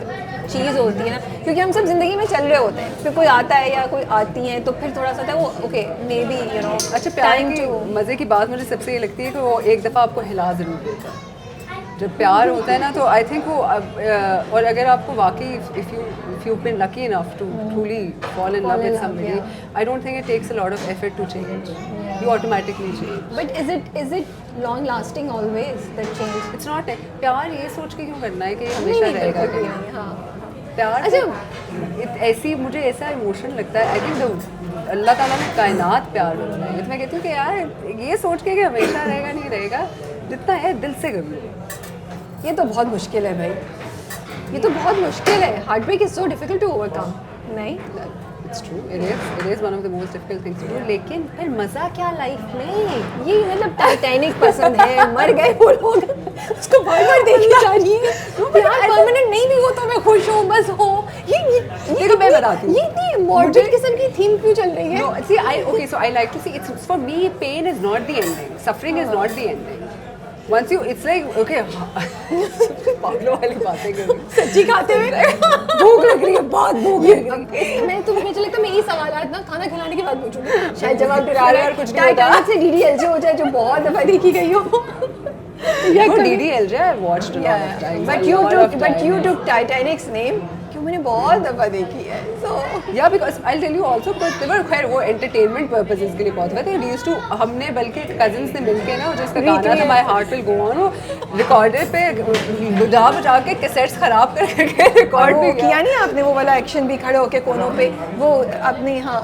चीज़ होती है ना, क्योंकि हम सब जिंदगी में चल रहे होते हैं, फिर कोई आता है या कोई आती है तो फिर थोड़ा सा होता है वो okay may be you know. अच्छा प्यार की मज़े की बात मुझे सबसे ये लगती है कि वो एक दफ़ा आपको हिला ज़रूर देता है. जब प्यार होता है ना तो आई थिंक वो और अगर आपको वाकई if you been lucky enough to truly fall in love with somebody, I don't think it takes a lot of effort to change. You automatically change. But is it long lasting always that change? It's not. प्यार ये सोच के क्यों करना है कि ये हमेशा रहेगा. हाँ. प्यार अच्छा. ऐसी मुझे ऐसा इमोशन लगता है. आई थिंक अल्लाह ताला ने कायनात प्यार बनाया है. तो मैं कहती हूँ कि यार ये सोच के कि हमेशा रहेगा नहीं रहेगा, जितना है दिल से करो. ये तो बहुत मुश्किल है भाई, ये तो बहुत मुश्किल है. Heart break is so difficult to overcome. नहीं, it's true. It is one of the most difficult things to do. लेकिन फिर मज़ा क्या लाइफ में. ये मतलब टाइटैनिक पसंद है, मर गए वो लोग, उसको बार-बार देखी जा रही है. प्यार परमानेंट नहीं भी हो तो मैं खुश हूँ, बस हो. देखो मैं बताती हूँ. ये इतनी मॉर्बिड किस्म की थीम क्यों चल रही है? No, see, I like to see. It's for me, pain is not the ending. Suffering is not the ending. Once you, it's like okay. पागलों वाली बातें कर रही. सच्ची खाते हुए भूख लग रही है, बहुत भूख लग रही है. मैं तो मुझे लगता है मैं ये सवाल ना खाना खिलाने के बाद पूछूंगी, शायद जवाब डरा रहा है. कुछ नहीं होता. टाइटैनिक से DDLJ हो जाए जो बहुत दफा देखी गई हो. No, DDLJ I watched a lot of times. But you took Titanic's name. क्यों मैंने बहुत दफा देखी है. So yeah, because I'll tell you also because they were खैर वो entertainment purposes के लिए बहुत हुए थे. We used to हमने बल्कि cousins ने मिलके ना जिसका गाना था My Heart Will Go On, वो रिकॉर्डर पे बजा के कैसेट्स खराब करके रिकॉर्ड भी किया नहीं आपने. वो वाला एक्शन भी खड़े होके कोनों पे वो अपने. हाँ.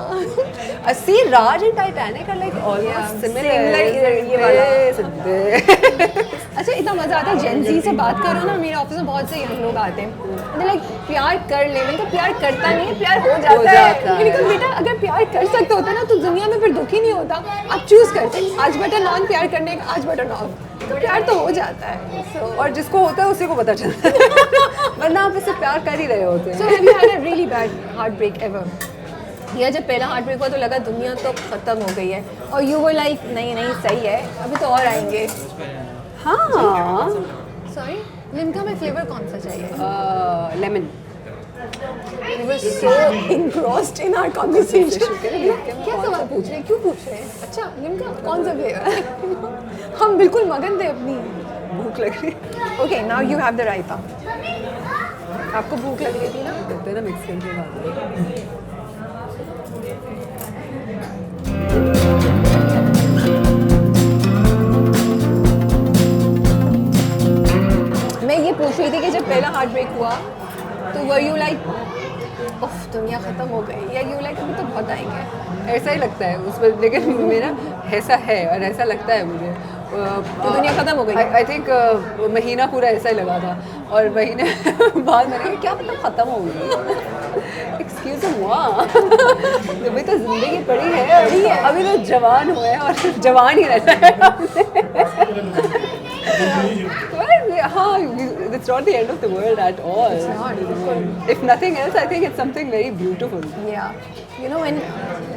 See, Raj and Titanic are like almost similar. ये वाला. अच्छा इतना मजा आता है जेनजी से बात करो ना. मेरे ऑफिस में बहुत से यंग लोग आते हैं, लाइक प्यार कर ले. मैंने कहा प्यार करता नहीं है, प्यार हो जाता है. मैंने कहा बेटा अगर प्यार कर सकते होता ना तो दुनिया में फिर दुखी नहीं होता. आप चूज करते आज बटन ऑन प्यार करने का, आज बटन ऑफ, तो प्यार तो हो जाता है. और जिसको होता है उसी को पता चलता है. वरना आप इससे प्यार कर ही रहे होते हैं. So have you had a really bad heartbreak ever? या जब पहला हार्ट ब्रेक हुआ तो लगा दुनिया तो खत्म हो गई है, और यू वर लाइक नहीं नहीं सही है अभी तो और आएंगे. हाँ. सॉरी लिम्का में फ्लेवर कौन सा चाहिए? Lemon. We were so engrossed in our conversation. क्या सवाल पूछ रहे हैं, क्यों पूछ रहे हैं? अच्छा लिम्का कौन सा फ्लेवर? हम बिल्कुल मगन थे अपनी. भूख लग रही. Okay, now you have the रायता. आपको भूख लग रही थी ना? कहते हैं ना मिक्स करके खाते. मैं ये पूछ रही थी कि जब पहला हार्ट ब्रेक हुआ तो वर यू लाइक उफ दुनिया ख़त्म हो गई, या यू लाइक अभी तो बहुत आएंगे? ऐसा ही लगता है उस पर. लेकिन मेरा ऐसा है और ऐसा लगता है मुझे तो दुनिया ख़त्म हो गई. आई थिंक महीना पूरा ऐसा ही लगा था, और महीने बाद मैंने कहा क्या मतलब ख़त्म हो गई. एक्सक्यूज हुआ अभी तो जिंदगी पड़ी है, अभी तो जवान हुए हैं और जवान ही रहता है. हाँ, it's not the end of the world at all. It's not. If nothing else, I think it's something very beautiful. Yeah, you know when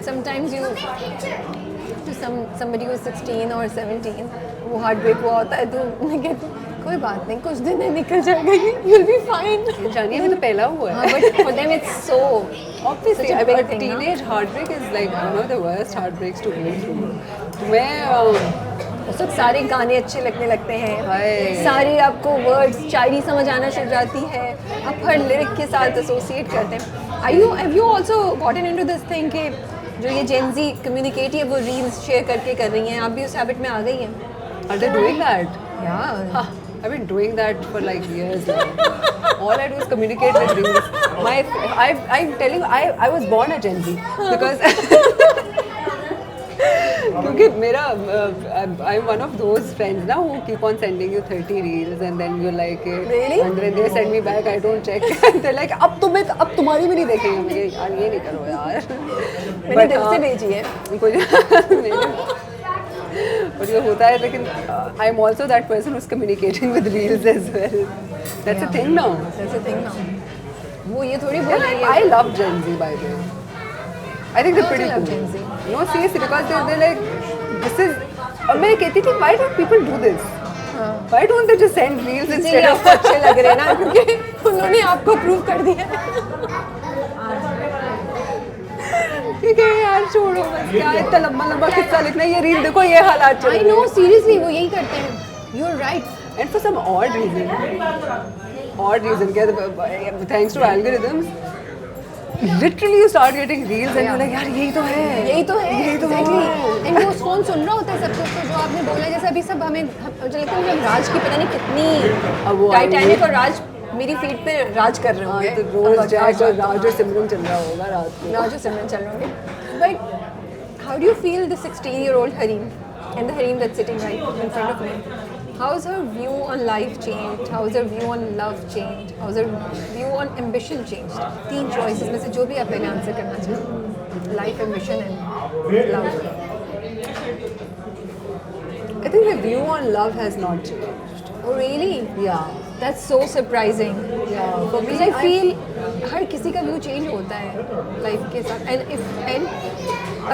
sometimes you to somebody who's 16 or 17 वो हार्ट ब्रेक हुआ होता है तो मैं कहती हूँ कोई बात नहीं, कुछ दिन है निकल जाएगा, you'll be fine. जानिए अभी तो पहला हुआ है. But for them it's so obviously such a big thing. Teenage heartbreak is like one of the worst heartbreaks to go through. मैं उस वक्त सारे गाने अच्छे लगने लगते हैं, हाय. सारे आपको वर्ड्स शायरी समझ आना शुरू जाती है, आप हर लिरिक के साथ एसोसिएट करते हैं. Have you also gotten into this thing कि जो ये Gen Z कम्युनिकेट है वो रील्स शेयर करके कर रही हैं, आप भी उस हैबिट में आ गई हैं? Are they doing that? Yeah. I've been doing that for like years now. All I do is communicate with reels. I'm telling you, I was born a Gen Z because क्योंकि मेरा I am one of those friends ना who keep on sending you 30 reels and then you're like Really? and then they send me back I don't check they're like अब तुम्हारी भी नहीं देखेंगे मुझे यार ये नहीं करो यार मैंने दिल से भेजी है और ये होता है लेकिन I am also that person who's communicating with reels as well that's a thing now That's the thing now. वो ये थोड़ी बोल रही है I love Gen Z by the way I think they're pretty love cool Gen Z. no seriously because they're like this is और मैं कहती थी why don't people do this why don't they just send reels instead इसीलिए of आपको अच्छे लग रहे हैं ना क्योंकि उन्होंने आपको प्रूव कर दिया ठीक है यार छोड़ो बस क्या इतना लंबा लंबा किस्सा लिखना है ये रील देखो ये हालात चल आई रहे नो सीरियसली वो यही करते हैं you are right and for some odd reason thanks to algorithms literally you start getting reels and you're like यार यही तो है यही तो है यही तो है एंड वो कौन सुन रहा होता है सब कुछ तो जो आपने बोला जैसे अभी सब हमें मुझे लगता है राज की पता नहीं अब कितनी वो टाइटैनिक और राज मेरी फीड पे राज कर रहे होंगे तो रोज जैक और राज और सिमरन चल रहा होगा रात को राज और सिमरन चल रहे होंगे but how do you feel the 16-year-old Hareem and the Hareem that's sitting right in front of me how's her view on life changed how's her view on love changed how's her view on ambition changed 3 choices में से जो भी आप पहले answer करना चाहें life ambition and love I think the view on love has not changed oh really yeah that's so surprising yeah for me because I feel हर किसी का व्यू चेंज होता है लाइफ के साथ एंड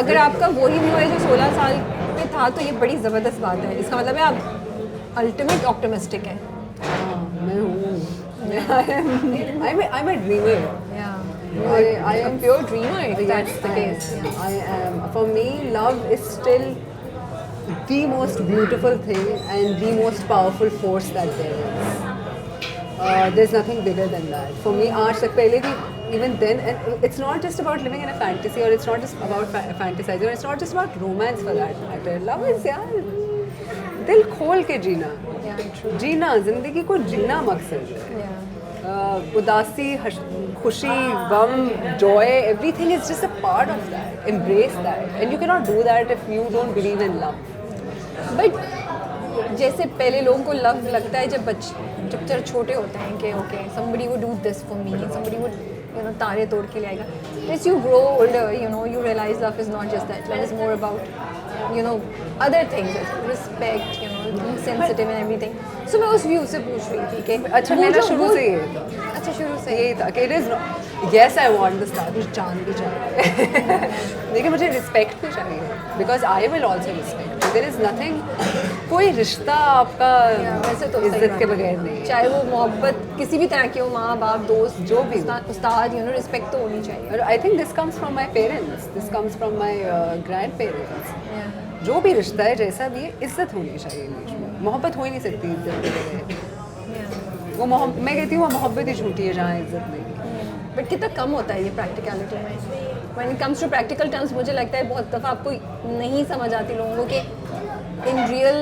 अगर आपका वही व्यू है जो 16 साल में था तो ये बड़ी ज़बरदस्त बात है इसका मतलब है आप अल्टीमेट ऑप्टिमिस्टिक हैं मैं हूँ I'm a dreamer I am pure dreamer if yes, that's the case I am for me love is still the most beautiful thing and the most powerful force that there is there's nothing bigger than that for me aaj tak pehle bhi even then and it's not just about living in a fantasy or it's not just about fantasizing or it's not just about romance for that matter love is yaar दिल खोल के जीना जीना जिंदगी को जीना मकसद है उदासी खुशी गम joy everything is just a part of that embrace that and you cannot do that if you don't believe in love but जैसे पहले लोगों को लव लगता है जब छोटे होते हैं कि okay somebody would do this for me somebody would तारे तोड़ के ले आएगा as you grow older you realize love is not just that love is more about other things respect being sensitive and everything so मैं उस view से पूछ रही थी कि अच्छा मेरा शुरू से ये था अच्छा शुरू से यही था कि it is yes I want the star मुझे चांद भी चाहिए लेकिन मुझे रिस्पेक्ट भी चाहिए because I will also respect there is nothing कोई रिश्ता आपका वैसे तो इज्जत के बगैर नहीं चाहे वो मोहब्बत किसी भी तरह की हो माँ बाप दोस्त जो भी उस्ताद रिस्पेक्ट तो होनी चाहिए और I think this comes from my parents this comes from my grandparents जो भी रिश्ता है जैसा भी है इज्जत होनी चाहिए बीच में मोहब्बत हो ही नहीं सकती इज्जत के बगैर वो मैं कहती हूँ वो मोहब्बत ही झूठी है जहाँ इज्जत नहीं बट कितना कम होता है ये प्रैक्टिकलिटी में when it comes to practical terms मुझे लगता है बहुत दफ़ा आपको नहीं समझ आती लोगों को कि इन रियल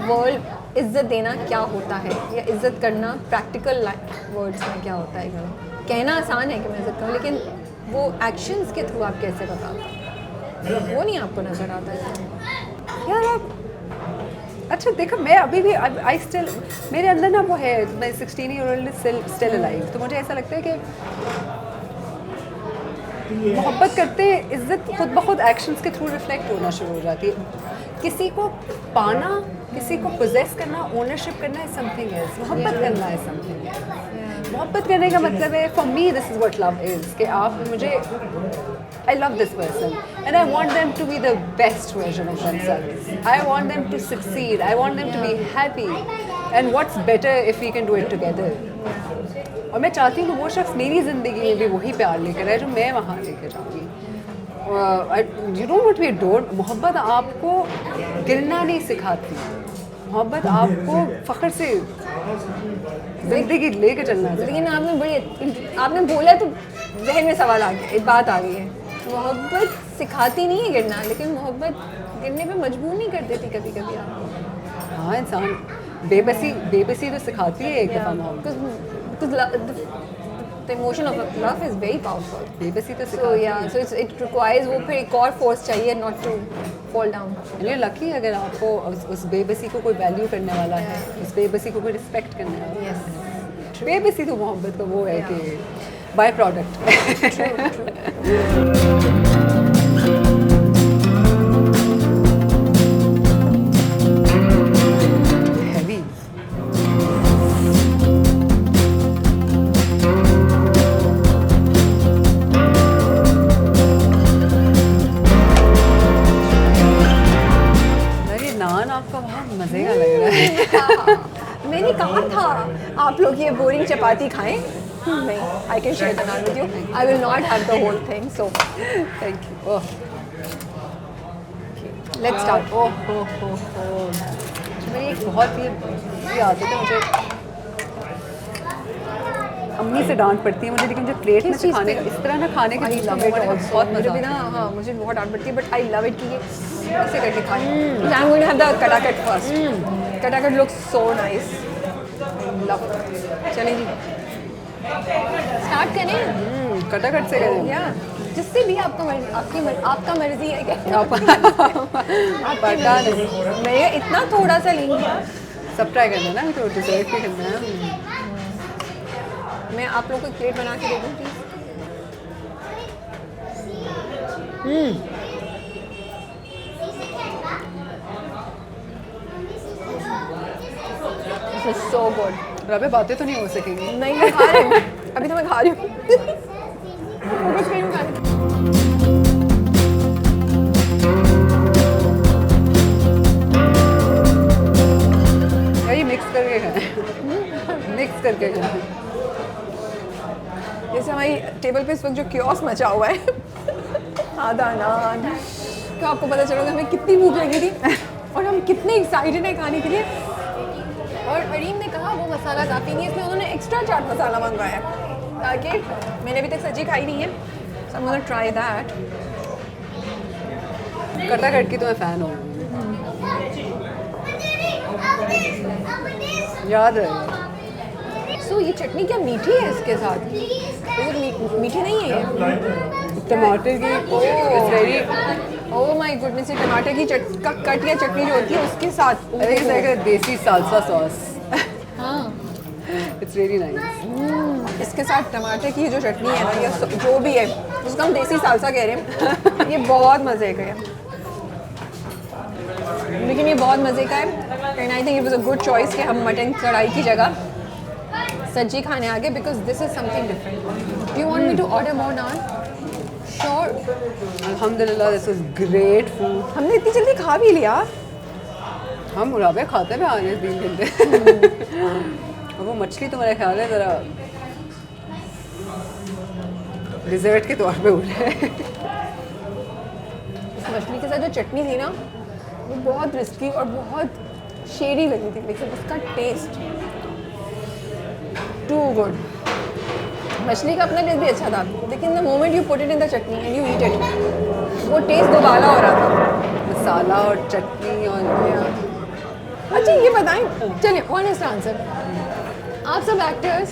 वर्ल्ड इज्जत देना क्या होता है या इज्जत करना प्रैक्टिकल वर्ड्स में क्या होता है कहना आसान है कि मैं इज्जत करूँ लेकिन वो एक्शंस के थ्रू आप कैसे बताते हैं वो नहीं आपको नज़र आता है यार आप अच्छा देखो मैं अभी भी आई स्टिल मेरे अंदर ना वो है मैं 16-year-old स्टिल अलाइव तो मुझे ऐसा लगता है कि मोहब्बत करते हैं इज्जत खुद ब खुद एक्शंस के थ्रू रिफ्लेक्ट होना शुरू हो जाती है किसी को पाना किसी को पोजेस करना ओनरशिप करना है समथिंग एल्स मोहब्बत करना है समथिंग एल्स मोहब्बत करने का मतलब है for me this is what love is कि आप मुझे I love this person and I want them to be the best version of themselves. I want them to succeed. I want them to be happy. And what's better if we can do it together? और मैं चाहती हूँ कि वो शख्स मेरी ज़िंदगी में भी वही प्यार लेकर आए जो मैं वहाँ लेकर जाऊँगी. You don't want to be adored. मोहब्बत आपको गिरना नहीं सिखाती. मोहब्बत आपको फ़ख्र से ज़िंदगी लेकर चलना चाहिए. लेकिन आपने बोला तो जहन में सवाल आ गया एक बात आ गई है मोहब्बत सिखाती नहीं है गिरना लेकिन मोहब्बत गिरने पे मजबूर नहीं कर देती कभी कभी आपको हाँ इंसान बेबसी तो सिखाती है एक दफ़ा मोहब्बत the emotion of love is very powerful. बेबसी तो So सिखाती yeah, है। so it requires वो फिर एक और force चाहिए not to fall down. And you're lucky अगर आपको उस बेबसी को कोई वैल्यू करने वाला है, उस बेबसी को कोई रिस्पेक्ट करने वाला है। Yes. बेबसी तो मोहब्बत का वो है कि बाय प्रोडक्ट। हैवी। यार ये नान आपका बहुत मजे का लग रहा है। मैंने कहा था आप लोग ये बोरिंग चपाती खाएं नहीं I can share the naan with you I will not have the whole thing so thank you. Oh let's start मेरी एक बहुत ही आदत है, मुझे अम्मी से डांट पड़ती है मुझे, लेकिन जो प्लेट में किस से चीज़ खाने पे? इस तरह ना खाने के आई लिए लव इट बहुत मुझे मजा भी ना आता है। हाँ मुझे बहुत डांट पड़ती है बट आई लव इट कि ये ऐसे करके खाएं I am going to have the katakat first katakat looks so nice I love it चलें जी स्टार्ट करें कटाकट से करें। या जिससे भी आपका आपका मर्जी है क्या पता नहीं, मैं ये इतना थोड़ा सा लेंगी सब ट्राई करना है ना, तो डिजर्ट भी करना है। मैं आप लोगों को एक प्लेट बना के दे दूँ प्लीज सो गुड रबे बातें तो नहीं हो सकेंगी। नहीं मैं खा रही हूँ अभी तो मैं खा रही हूँ फोकस कर रही हूँ खाने पे। यार ये मिक्स करके खाएं, मिक्स करके खाएं। जैसे हमारी टेबल पे इस वक्त जो क्योस मचा हुआ है आधा नान तो आपको पता चलोगे हमें कितनी भूख लगी थी और हम कितने एक्साइटेड हैं खाने के लिए और हरीम ने कहा वो मसाला काफ़ी नहीं है इसलिए उन्होंने एक्स्ट्रा चाट मसाला मंगवाया है ताकि मैंने अभी तक सब्जी खाई नहीं है so I am gonna try that katakat की तो मैं फ़ैन हूँ, याद रहे। सो ये चटनी क्या मीठी है इसके साथ मीठी नहीं है ये टमाटर की it's very oh my goodness ये टमाटर की कट या चटनी जो होती है उसके साथ आई थिंक इट्स लाइक अ देसी सालसा सॉस। हाँ इट्स वेरी नाइस। इसके साथ टमाटर की जो चटनी है ना या जो भी है उसका हम देसी सालसा कह रहे हैं ये बहुत मज़े का है लेकिन ये बहुत मज़े का है and I think it was a good choice कि हम मटन कढ़ाई की जगह सब्जी खाने आ गए because this is something different you want me to order more naan sure अल्हम्दुलिल्लाह दिस वाज ग्रेट फूड। हमने इतनी जल्दी खा भी लिया हम मुराबे खाते हुए आने 3 घंटे और वो मछली तो मेरा ख्याल है ज़रा डिज़र्ट के तौर पे उठे। इस मछली के साथ जो चटनी थी ना वो बहुत रिस्की और बहुत शेरी लगी थी लेकिन उसका टेस्ट टू गुड मछली का अपना टेस्ट भी अच्छा था लेकिन the moment you put it in the chutney and you eat it वो टेस्ट दोबारा हो रहा था मसाला और चटनी और अच्छा ये बताएं चलिए ऑनेस्ट आंसर आप सब एक्टर्स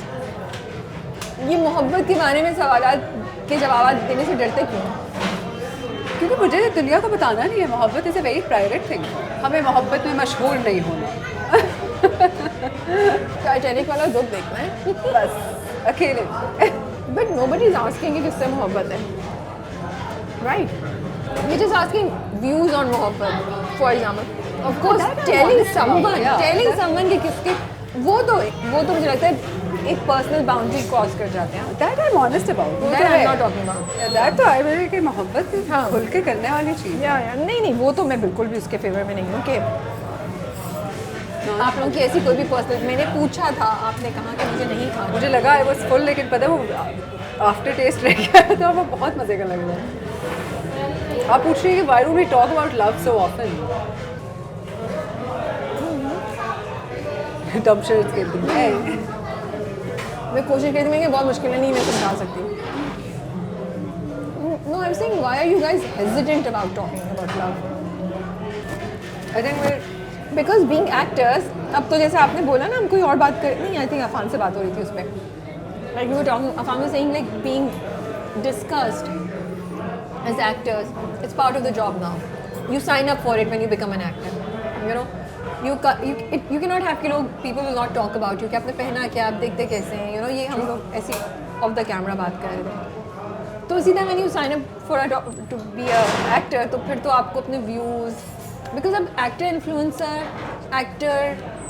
ये मोहब्बत के बारे में सवालात के जवाब देने से डरते क्यों क्योंकि मुझे दुनिया को बताना नहीं है मोहब्बत is a very private thing. हमें मोहब्बत में मशहूर नहीं होना। टाइटैनिक वाला दुख देखना है बस अकेले। बट नोबडी इज आस्किंग कि किससे मोहब्बत है right we just asking views on मोहब्बत for example of course telling someone कि किसके वो तो मुझे लगता है एक पर्सनल बाउंड्री क्रॉस कर जाते हैं that I M honest about That I'm not talking about. That तो आई मेरे कि मोहब्बत हाँ। खुल के करने वाली चीज़। या नहीं वो तो मैं बिल्कुल भी उसके फेवर में नहीं हूँ कि आप लोगों की ऐसी कोई भी पर्सनल मैंने पूछा था आपने कहा कि मुझे नहीं खाना मुझे लगा आई वाज फुल लेकिन पता है वो आफ्टर टेस्ट रह गया तो वो बहुत मज़े का लग रहा है। आप पूछ रही हैं कि why do we talk about love so often. डम शर्ट्स के दिन मैं कोशिश करती हूँ कि बहुत मुश्किल है नहीं मैं समझा सकती no I am saying why are you guys hesitant about talking about love I think we because being actors अब तो जैसे आपने बोला ना हम कोई और बात कर नहीं आई थिंक अफान से बात हो रही थी उस पर like we were talking, Afam was saying, like being discussed as actors, it's part of the job now. You sign up for it when you become an actor. You know, you cannot have people will not talk about you कि आपने पहना क्या, आप देखते कैसे हैं, you know, ये हम लोग ऐसे off the camera बात कर रहे थे. तो सीधा when you sign up for to be a actor, तो फिर तो आपको अपने views, because अब actor influencer, actor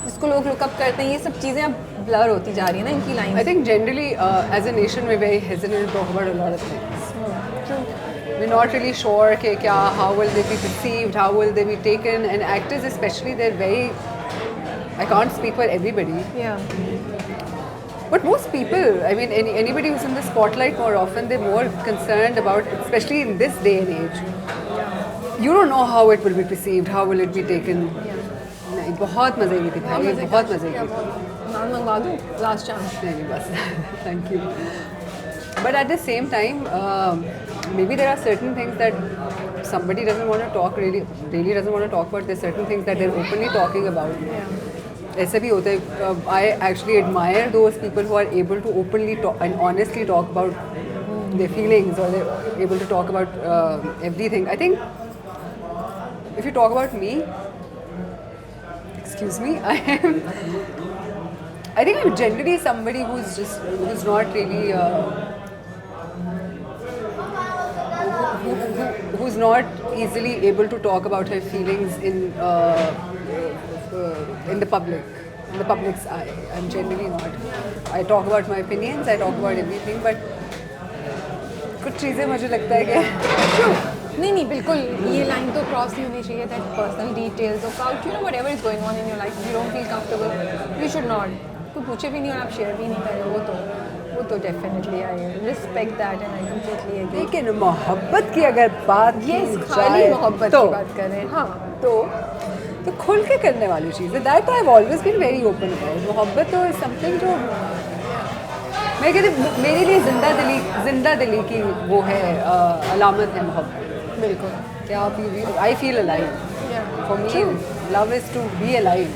जिसको लोग look up करते हैं, ये सब चीज़ें अब blur होती जा रही है ना इनकी lines. I think generally as a nation we're very hesitant to talk about a lot of things. True. We're not really sure कि क्या, how will they be perceived, how will they be taken, and actors especially, they're very, I can't speak for everybody, Yeah. but most people, I mean anybody who's in the spotlight more often, they're more concerned about, especially in this day and age, you don't know how it will be perceived, how will it be taken. नहीं, बहुत मज़े की थी भाई, बहुत मज़े की. नाम मंगवा दूँ last chance. नहीं बस, thank you. But at the same time, maybe there are certain things that somebody doesn't want to talk, really doesn't want to talk about. There's certain things that they're openly talking about. ऐसे भी होता है. I actually admire those people who are able to openly talk and honestly talk about their feelings, or they're able to talk about everything. I think if you talk about me, excuse me, I think I'm generally somebody who's not really who's not easily able to talk about her feelings in the public's eye. I'm generally not. I talk about my opinions, I talk about everything, but कुछ चीज़ें मुझे लगता है कि नहीं बिल्कुल ये line तो क्रॉस नहीं होनी चाहिए. That personal details about whatever is going on in your life, you don't feel comfortable, you should not. कोई पूछे भी नहीं और आप शेयर भी नहीं कर रहे, वो तो definitely I respect that and I completely agree. लेकिन मोहब्बत की अगर बात की खाली जाए मोहब्बत तो की बात कर रहे हैं. हाँ तो खुल के करने वाली चीज़ है. That I have always been very open about. मोहब्बत तो समथिंग जो मैं कहती मेरे लिए जिंदा दिली की वो है, अलामत है मोहब्बत. बिल्कुल. क्या आप I feel alive. For me love is to be alive.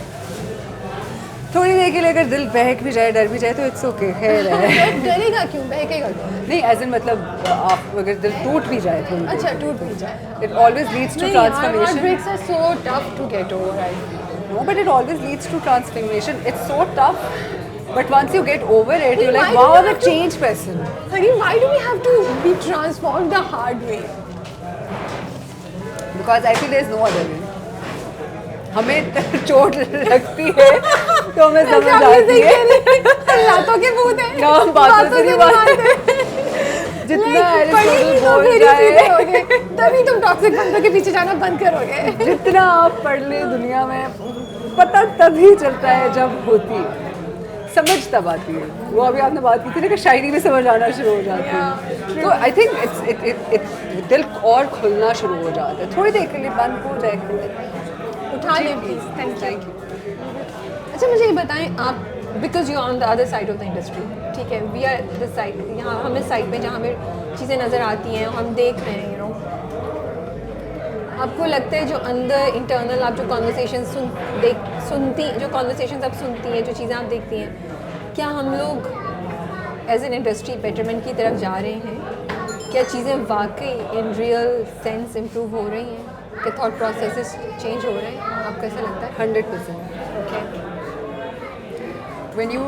थोड़ी देर के लिए अगर दिल बहक भी जाए, डर भी जाए, तो इट्स ओके, खैर है. डरेगा क्यों, बहकेगा क्यों? नहीं एज इन मतलब आप अगर दिल टूट भी जाए थोड़ी अच्छा टूट भी जाए. It always leads to transformation. Heartbreaks are so tough to get over. No, but it always leads to transformation. It's so tough, but once you get over it, you're like, Why do wow, we I'm a have to- changed person. Honey, why do we have to be transformed the hard way? Because I feel there's no other way. हमें चोट लगती है तो हमें समझ आती है. लातों के भूत हैं. काम बातों से नहीं मानते. जितना एरिस्टोटल बोल जाए, तभी तुम टॉक्सिक बंदों के पीछे जाना बंद करोगे. जितना आप पढ़ ले दुनिया में, पता तभी चलता है जब होती है, समझ तब आती है. वो अभी आपने बात की थी ना कि शायरी में समझ आना शुरू हो जाती है. तो आई थिंक दिल और खुलना शुरू हो जाता है. थोड़ी देर के लिए बंद हो जाए, उठा लें प्लीज. Thank you. अच्छा मुझे ये बताएं आप, because you on the other side of the industry, ठीक है, वी आर द साइड, यहाँ हमें साइड पे जहाँ हमें चीज़ें नज़र आती हैं, हम देख रहे हैं, यू नो. आपको लगता है जो अंदर इंटरनल आप जो कॉन्वर्सेशन सुनती, जो कॉन्वर्सेशन आप सुनती हैं, जो चीज़ें आप देखती हैं, क्या हम लोग एज एन इंडस्ट्री बेटरमेंट की तरफ जा रहे हैं? क्या चीज़ें वाकई इन रियल सेंस इम्प्रूव हो रही हैं? क्या थॉट प्रोसेसेस चेंज हो रहे हैं? आपको ऐसा लगता है? 100%. ओके. When you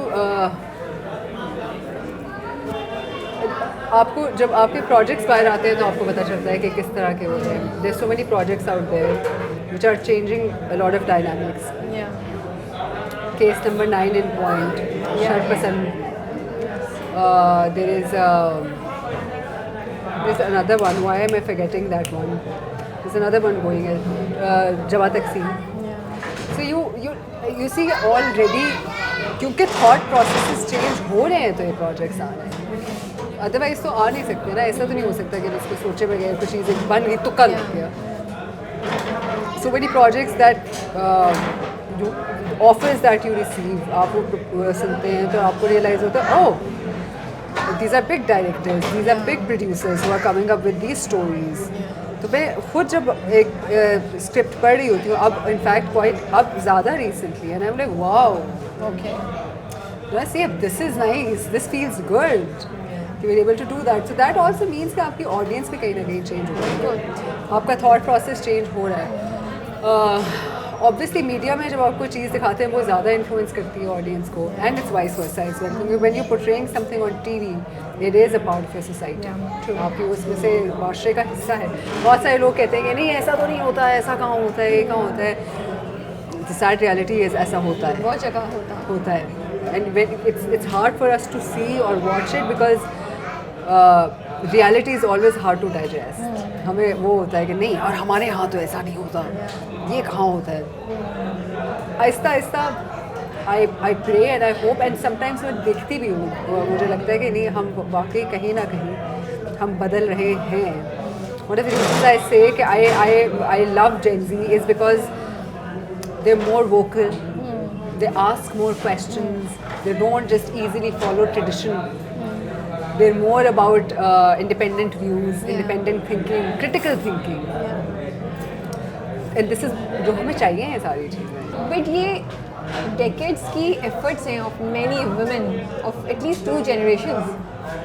आपको जब आपके प्रोजेक्ट्स बाहर आते हैं तो आपको पता चलता है कि किस तरह के होते हैं. There's so many projects out there which are changing a lot of dynamics. Yeah. Case number 9 in Point, Sharpasand. There's another one. Why am I forgetting that one? There's another one going at Jawad Taksim. So you see already, क्योंकि thought processes change हो रहे हैं तो ये projects आ रहे हैं. Otherwise तो आ नहीं सकते ना. ऐसा तो नहीं हो सकता कि उसको सोचे बगैर कुछ चीज़ें बन गई, तुक्का लग गया. So many projects that offers that you receive, आप वो सुनते हैं तो आपको realize होता है, oh, these are big directors, these are big producers who are coming up with these stories. तो मैं खुद जब एक स्क्रिप्ट पढ़ रही होती हूँ, अब इनफैक्ट क्वाइट अब ज़्यादा recently, and I am like wow, okay. See, this is nice, this feels good. You were able to do that. So that also means कि आपकी audience भी कहीं ना कहीं change हो रही है, आपका thought process change हो रहा है. Obviously मीडिया में जब आप कोई चीज़ दिखाते हैं वो ज़्यादा इन्फ्लुएंस करती है ऑडियंस को, and it's vice versa as well, क्योंकि when you portraying something on TV it is a part of your society, आपकी उसमें से माशरे का हिस्सा है. बहुत सारे लोग कहते हैं कि नहीं ऐसा तो नहीं होता है, ऐसा कहाँ होता है, ये कहाँ होता है. द सैड रियलिटी इज़ ऐसा होता है, बहुत जगह होता है. And it's hard for us to see or watch it because reality is always hard to digest. हमें वो होता है कि नहीं, और हमारे यहाँ तो ऐसा नहीं होता, ये कहाँ होता है. Aahista Aahista I pray and I hope, and sometimes मैं देखती भी हूँ, मुझे लगता है कि नहीं हम वाकई कहीं ना कहीं हम बदल रहे हैं. One of the reasons I say कि I love Gen Z is because they're more vocal, they ask more questions, they don't just easily follow tradition. They're more about independent views, independent thinking, critical thinking. And this is जो हमें चाहिए ये सारी चीज़ें. But ये decades की efforts हैं of many women of at least 2 generations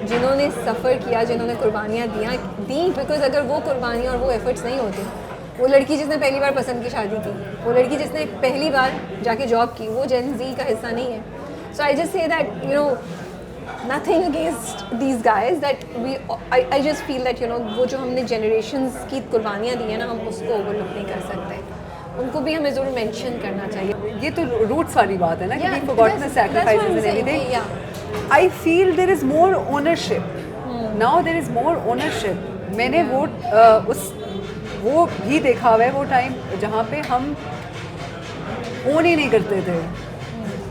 जिन्होंने सफ़र किया, जिन्होंने कुर्बानियाँ दी. बिकॉज अगर वो कुर्बानियाँ और वो एफर्ट्स नहीं होते, वो लड़की जिसने पहली बार पसंद की शादी की, वो लड़की जिसने पहली बार जाके जॉब की, वो जेन ज़ी का हिस्सा नहीं है. So I just say that you know nothing against these guys, that I just feel that you know वो जो हमने generations की कुर्बानियाँ दी हैं ना, हम उसको overlook नहीं कर सकते. उनको भी हमें ज़रूर mention करना चाहिए. ये तो roots वाली बात है ना, कि we forgot the sacrifices and everything. Yeah. I feel there is more ownership. Now there is more ownership. मैंने वो भी देखा हुआ है, वो टाइम जहाँ पे हम own ही नहीं करते थे.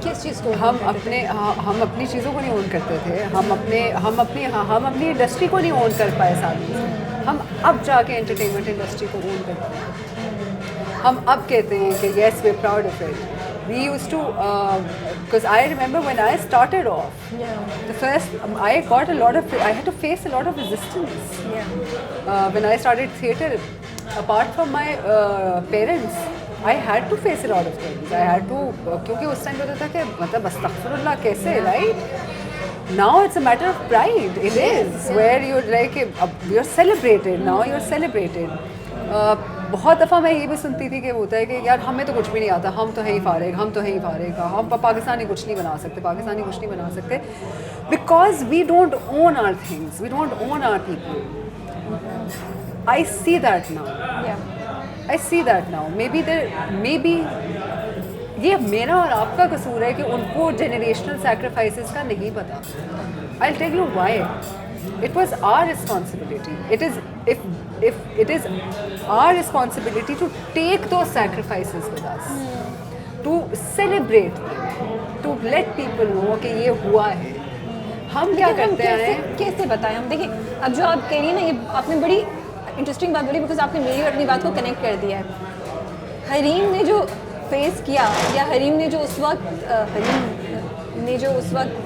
किस चीज़ को हम अपनी चीज़ों को नहीं ओन करते थे, हम अपनी इंडस्ट्री को नहीं ओन कर पाए सालों से. हम अब जाके एंटरटेनमेंट इंडस्ट्री को ओन करते हैं. हम अब कहते हैं कि yes we are proud of it. We used to, because I remember when I started off, the first I had to face a lot of resistance. When I started theatre, apart from my parents, I had to face a lot of things. I had to, क्योंकि उस time पे होता था कि मतलब अस्तगफिरुल्लाह कैसे, right? Now it's a matter of pride. It is where you're like, you're celebrated. Now you're celebrated. बहुत दफ़ा मैं ये भी सुनती थी कि होता है कि यार हमें तो कुछ भी नहीं आता, हम तो हैं ही फारिग, हम पाकिस्तानी कुछ नहीं बना सकते, because we don't own our things, we don't own our people. I see that now. I see that now. Maybe ये मेरा और आपका कसूर है कि उनको generational sacrifices का नहीं पता. I'll tell you why. It was our responsibility. If it is our responsibility to take those sacrifices with us, to celebrate them, to let people know कि ये हुआ है. हम क्या करते हैं, कैसे बताएं हम. देखिए अब जो आप कह रही हैं ना, ये आपने बड़ी इंटरेस्टिंग बात बोली, बिकॉज आपने मेरी और अपनी बात को कनेक्ट कर दिया है. हरीम ने जो फेस किया, या हरीम ने जो उस वक्त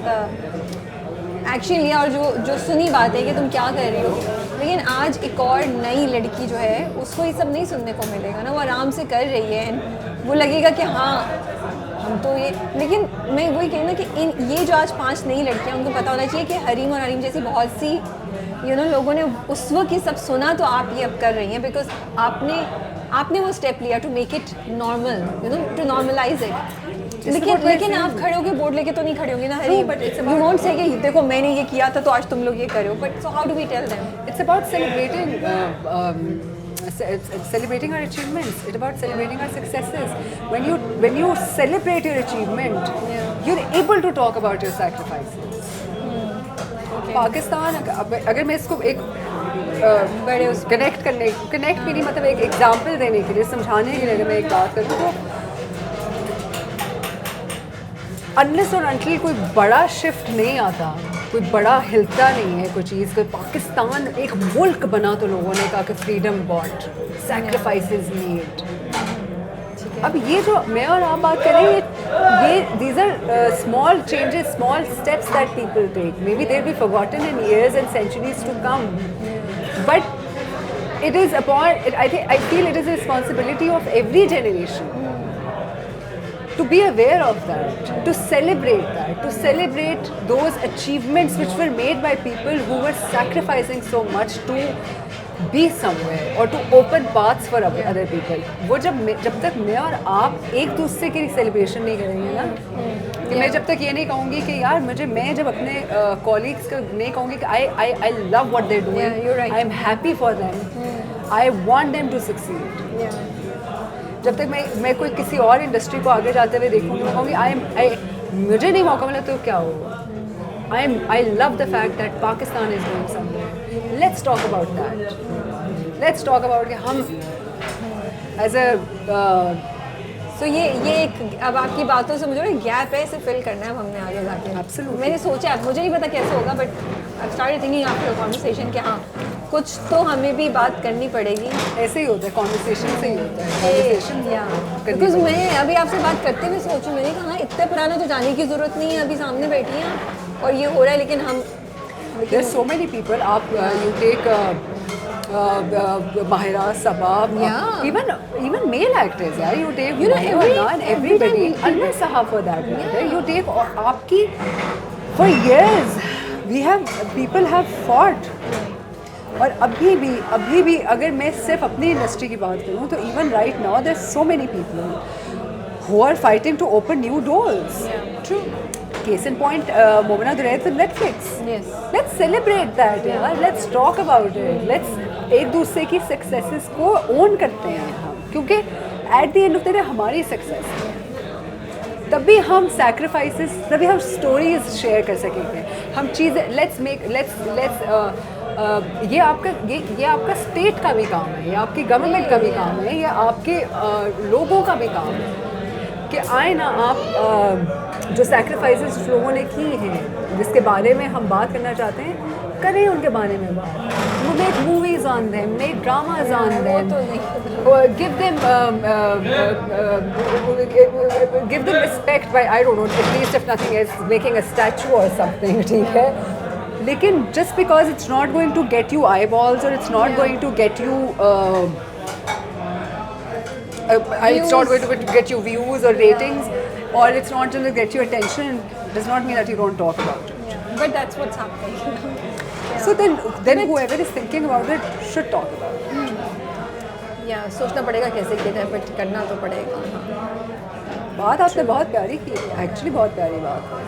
एक्शन लिया और जो सुनी बात है कि तुम क्या कर रही हो, लेकिन आज एक और नई लड़की जो है उसको ये सब नहीं सुनने को मिलेगा ना. वो आराम से कर रही है, वो लगेगा कि हाँ हम तो ये. लेकिन मैं वही कह रही ना कि ये जो आज 5 नई लड़कियां, उनको पता होना चाहिए कि हरीम और हरीम जैसी बहुत सी लोगों ने उस वक्त ये सब सुना, तो आप ये अब कर रही हैं बिकॉज आपने वो स्टेप लिया to make it normal, to normalize it. लेकिन आप खड़े होकर बोर्ड लेके तो नहीं खड़े होंगे ना हरीम. यू वोंट से कि देखो मैंने ये किया था तो आज तुम लोग ये करो. But so how do we tell them? It's about celebrating our achievements. It's about celebrating our successes. When you celebrate your achievement, you're able to talk about your sacrifices. Pakistan, अगर मैं इसको एक बड़े कनेक्ट भी नहीं, मतलब एक एग्जाम्पल देने के लिए, समझाने के लिए अगर मैं एक बात करूँ तो अनलेस और अनटिल कोई बड़ा शिफ्ट नहीं आता, कोई बड़ा हिलता नहीं है कोई चीज़, कोई पाकिस्तान एक मुल्क बना तो लोगों ने कहा कि फ्रीडम बॉट, सैक्रिफाइसेस मेड. अब ये जो मैं और आप बात करें, ये these are small changes, small steps that people take. Maybe they'll be forgotten in years and centuries to come. But it is upon, I feel it is a responsibility of every generation to be aware of that, to celebrate those achievements which were made by people who were sacrificing so much to be somewhere or to open paths for other people. वो जब तक मैं और आप एक दूसरे की celebration नहीं करेंगे ना, कि मैं जब तक ये नहीं कहूँगी कि यार मैं जब अपने कॉलीग्स को नहीं कहूँगी कि I love what they're doing, Yeah, you're right. I am happy for them, I want them to succeed. जब तक मैं कोई किसी और इंडस्ट्री को आगे जाते हुए देखूंगी, मैं कहूँगी मुझे नहीं मौका मिला तो क्या होगा. I love the fact that Pakistan is going somewhere. Let's talk about that. Let's talk about कि हम as a So ये एक अब आपकी बातों से मुझे ना गैप है, इसे फिल करना है अब हमने आगे जाके. Absolutely. मैंने सोचा, मुझे नहीं पता कैसे होगा, but I started thinking after the conversation कि हाँ कुछ तो हमें भी बात करनी पड़ेगी. ऐसे ही होता है, कॉन्वर्सेशन से ही होता है. कॉन्वर्सेशन बिकॉज मैं अभी आपसे बात करते हुए सोचूं, मैंने कहा इतने पुराना तो जाने की ज़रूरत नहीं है, अभी सामने बैठी हैं और ये हो रहा है, लेकिन हम There are so many people. You take Mahira, Sabab, Yeah. even male actors. Yeah, you take everybody. Anwar Sahab for that matter. You take आपकी for years. People have fought. और अभी भी अगर मैं सिर्फ अपनी इंडस्ट्री की बात करूँ तो even right now there are so many people who are fighting to open new doors. True. Case in point, Momina Duraiz with Netflix. Yes. Let's celebrate that. यार. Let's talk about it. Let's एक दूसरे की successes को own करते हैं हम, क्योंकि at the end of the day हमारी सक्सेस है. तभी हम सैक्रिफाइसेस, तभी हम स्टोरीज शेयर कर सकेंगे. हम चीज़ें ये आपका स्टेट का भी काम है, ये आपकी गवर्नमेंट का भी काम है, ये आपके लोगों का भी काम है कि आए ना आप जो सैक्रिफाइसेस लोगों ने की हैं, जिसके बारे में हम बात करना चाहते हैं, करें उनके बारे में बात. Make movies on them, make dramas on them, give them respect by, I don't know, at least if nothing else, making a statue or something. ठीक है, लेकिन just because it's not going to get you eyeballs or it's not going to get you it's not going to get you views or ratings, or it's not going to get you attention, does not mean that you don't talk about it. But that's what's happening. So then whoever is thinking about it should talk about it. या सोचना पड़ेगा कैसे किया जाए, but करना तो पड़ेगा. बात आपने बहुत प्यारी की है, एक्चुअली बहुत प्यारी बात है.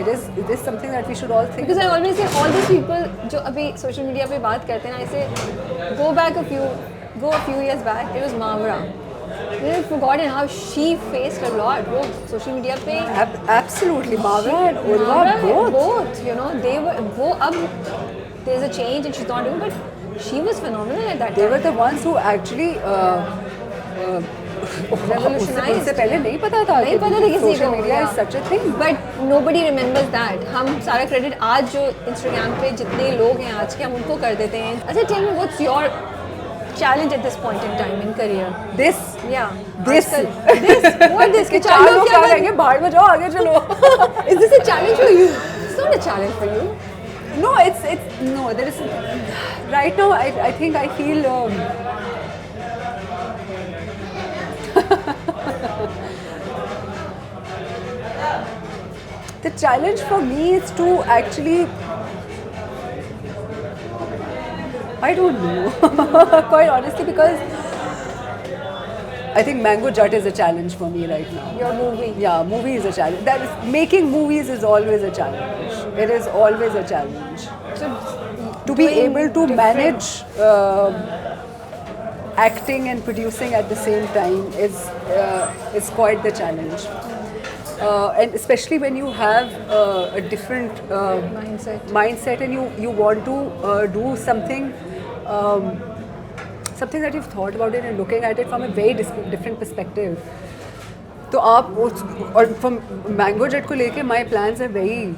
It is something that we should all think. Because I always say all these people जो अभी सोशल मीडिया पे बात करते हैं ना, ऐसे go a few years back, it was Mavra. We've forgotten how she faced a lot. वो social media पे Absolutely, Mavra and Urva both, you know, they were वो अब there's a change and she's not doing, but she was phenomenal at that time. They were the ones who actually Revolutionized. उससे पहले नहीं पता था किसी को. social media is such a thing. But nobody remembers that. हम सारा credit आज जो इंस्टाग्राम पे जितने लोग हैं आज के, हम उनको कर देते हैं. अच्छा, tell me what's your challenge at this point in time in career? This What this? कि 4 लोग क्या कहेंगे, बाहर में जाओ, आगे चलो. Is this a challenge for you? It's not a challenge for you. No, no. There is right now. I think I feel. The challenge for me is to actually. I don't know, quite honestly, because I think Mango Jut is a challenge for me right now. Your movie. Yeah, movie is a challenge. Making movies is always a challenge. It is always a challenge. So, To be able to manage acting and producing at the same time is quite the challenge. And especially when you have a different mindset and you want to do something that you've thought about it and looking at it from a very different perspective. तो आप और from Mango Jet को लेके my plans are very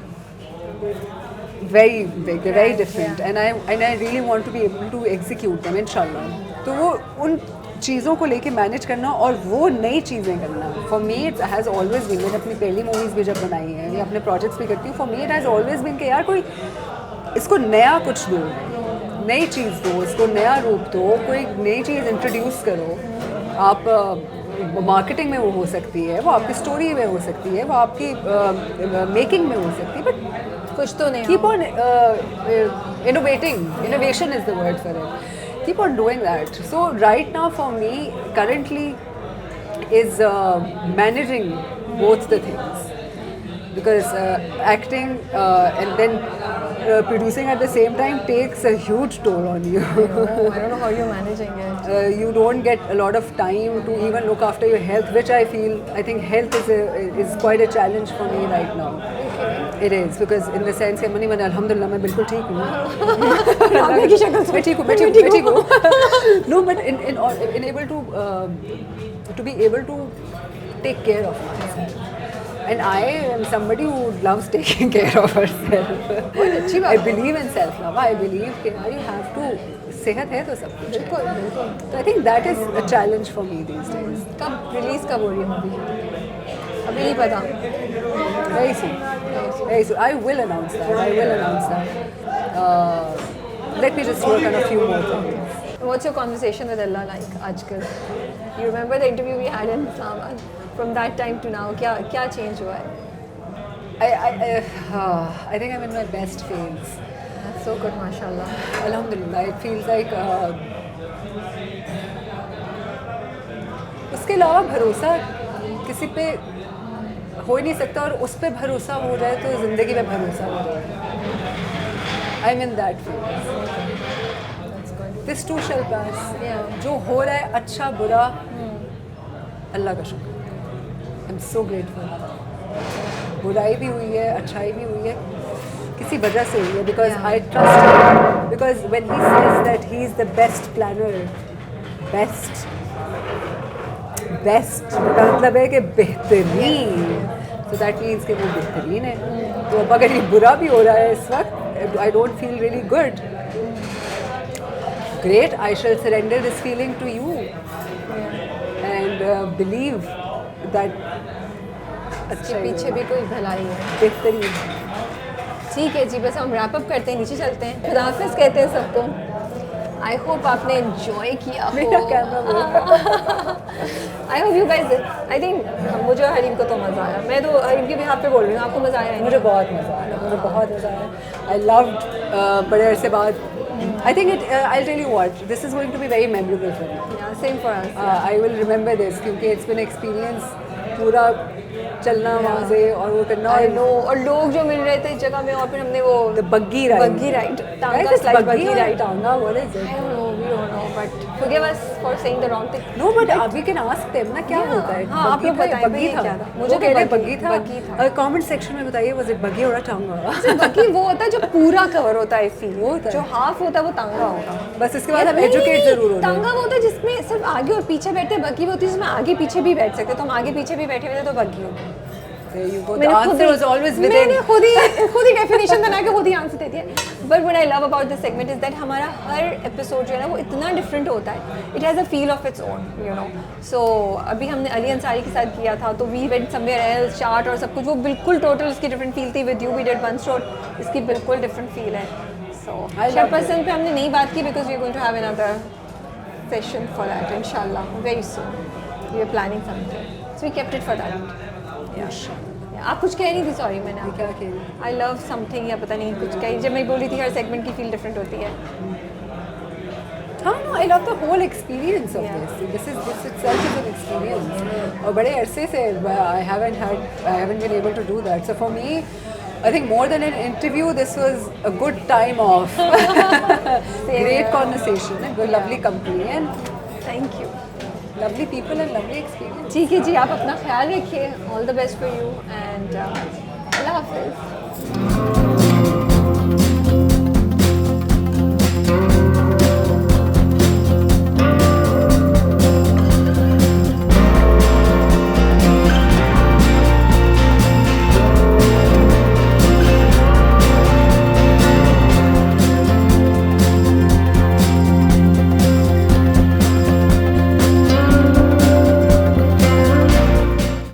big, they're very different, and I really want to be able to execute them, inshallah. तो वो उन चीज़ों को लेके मैनेज करना और वो नई चीज़ें करना, for me it has always been. मैंने अपनी पहली मूवीज़ भी जब बनाई हैं या अपने प्रोजेक्ट्स भी करती हूँ, for me it has always been कि यार कोई इसको नया कुछ दो, नई चीज़ दो, इसको नया रूप दो, कोई नई चीज़ इंट्रोड्यूस करो. आप मार्केटिंग में वो हो सकती है, वो आपकी स्टोरी में हो सकती है, वो आपकी मेकिंग में हो सकती है, बट कुछ तो नहीं keep on innovating. Innovation is the word for it. Keep on doing that. So right now for me, currently, is managing both the things, because acting and then producing at the same time takes a huge toll on you. I don't know how you're managing it. You don't get a lot of time to even look after your health, which I think health is quite a challenge for me right now. It is, because in the sense कि मैंने अल्हम्दुलिल्लाह मैं बिल्कुल ठीक हूँ। आपने की शक्ल से मैं ठीक हूँ। No, but in able to be able to take care of myself. And I am somebody who loves taking care of herself. I believe in self-love. I believe कि you have to, सेहत है तो सब कुछ है। So I think that is a challenge for me these days. कब release कब हो रही है मूवी? अभी नहीं पता। Very soon. Very soon. I will announce that. Let me just work on a few more things. What's your conversation with Allah like आजकल? You remember the interview we had in Islamabad? From that time to now, क्या change हुआ है? I think I'm in my best phase. That's so good, mashallah. Alhamdulillah, it feels like उसके अलावा भरोसा किसी पे हो ही नहीं सकता, और उस पे भरोसा हो जाए तो ज़िंदगी में भरोसा हो जाए। I'm in that phase. This too shall pass. जो हो रहा है अच्छा बुरा, अल्लाह का शुक्र। I'm so grateful. बुराई भी हुई है, अच्छाई भी हुई है, किसी वजह से हुई है, because I trust him. Because when he says that he is the best planner, best का मतलब है कि बेहतरीन, so that means कि वो बेहतरीन है। तो अब अगर ये बुरा भी हो रहा है इस वक्त, I don't feel really good. Great, I shall surrender this feeling to you and believe that इसके पीछे भी कोई भलाई है। बेहतरीन। ठीक है जी, बस हम रैप अप करते हैं, नीचे चलते हैं, खुदा हाफिज़ कहते हैं सबको। आई होप आपने एंजॉय किया मेरा camera I hope you guys, I think मुझे और हरीम को तो मज़ा आया। मैं तो हरीम के बिहाफ पे बोल रही हूँ, आपको मज़ा आया? मुझे बहुत मज़ा आया, मुझे बहुत मज़ा आया। आई लव्ड बड़े अरसे बाद। I think I'll tell you what, this is going to be very memorable for me. Yeah, same for us. I will remember this क्योंकि it's been experience पूरा चलना वहाँ से और वो करना। I know, और लोग जो मिल रहे थे इस जगह में, और फिर हमने वो The buggy ride, टांगा स्लाइड बग्गी राइड। टांगा, what is it? I don't know, we don't know, but forgive us for saying the wrong thing. No, but we can ask them ना क्या होता है। हाँ, आप लोग बताएं, बग्गी था। क्या था? मुझे कह रहे बग्गी बग्गी था। कमेंट सेक्शन में बताइए, was it बग्गी और टांगा? बग्गी वो होता है जो पूरा कवर होता है, फील वो होता है। जो हाफ होता है वो टांगा होगा। बस इसके बाद हम एजुकेट जरूर हो। टांगा वो होता है जिसमें सिर्फ आगे और पीछे बैठते हैं, बग्गी वो होती है जिसमें आगे पीछे भी बैठ सकते हैं, तो हम आगे पीछे भी बैठे हुए थे तो बग्गी होती है। The answer was always within. मैंने खुद ही डेफिनेशन बना के खुद ही आंसर दे दिया। But what I love about this segment is that हमारा हर एपिसोड जो है ना वो इतना डिफरेंट होता है, it has a feel of its own, you know. So अभी हमने अली अंसारी के साथ किया था, तो we went somewhere else, chart और सब कुछ, वो बिल्कुल टोटल उसकी डिफरेंट फील थी। With you we did one store, इसकी बिल्कुल डिफरेंट फील है। सो शर्पसन पे हमने नई बात की, because we are going to have another session for that इंशाल्लाह very soon. We are planning something, so we kept it for that. आप कुछ कह रही थी? सॉरी, मैंने क्या कह रही? आई लव समथिंग या पता नहीं कुछ कही, जब मैं बोल रही थी हर सेगमेंट की फील डिफरेंट होती है। हाँ, no, I love the whole experience of this. This itself is an experience. और बड़े अरसे से I haven't been able to do that. So for me, I think more than an interview, this was a good time off. Great conversation, a lovely company, and thank you, lovely people and lovely experience. ठीक है जी, आप अपना ख्याल रखिए, all the best for you and अल्लाह हाफिज़।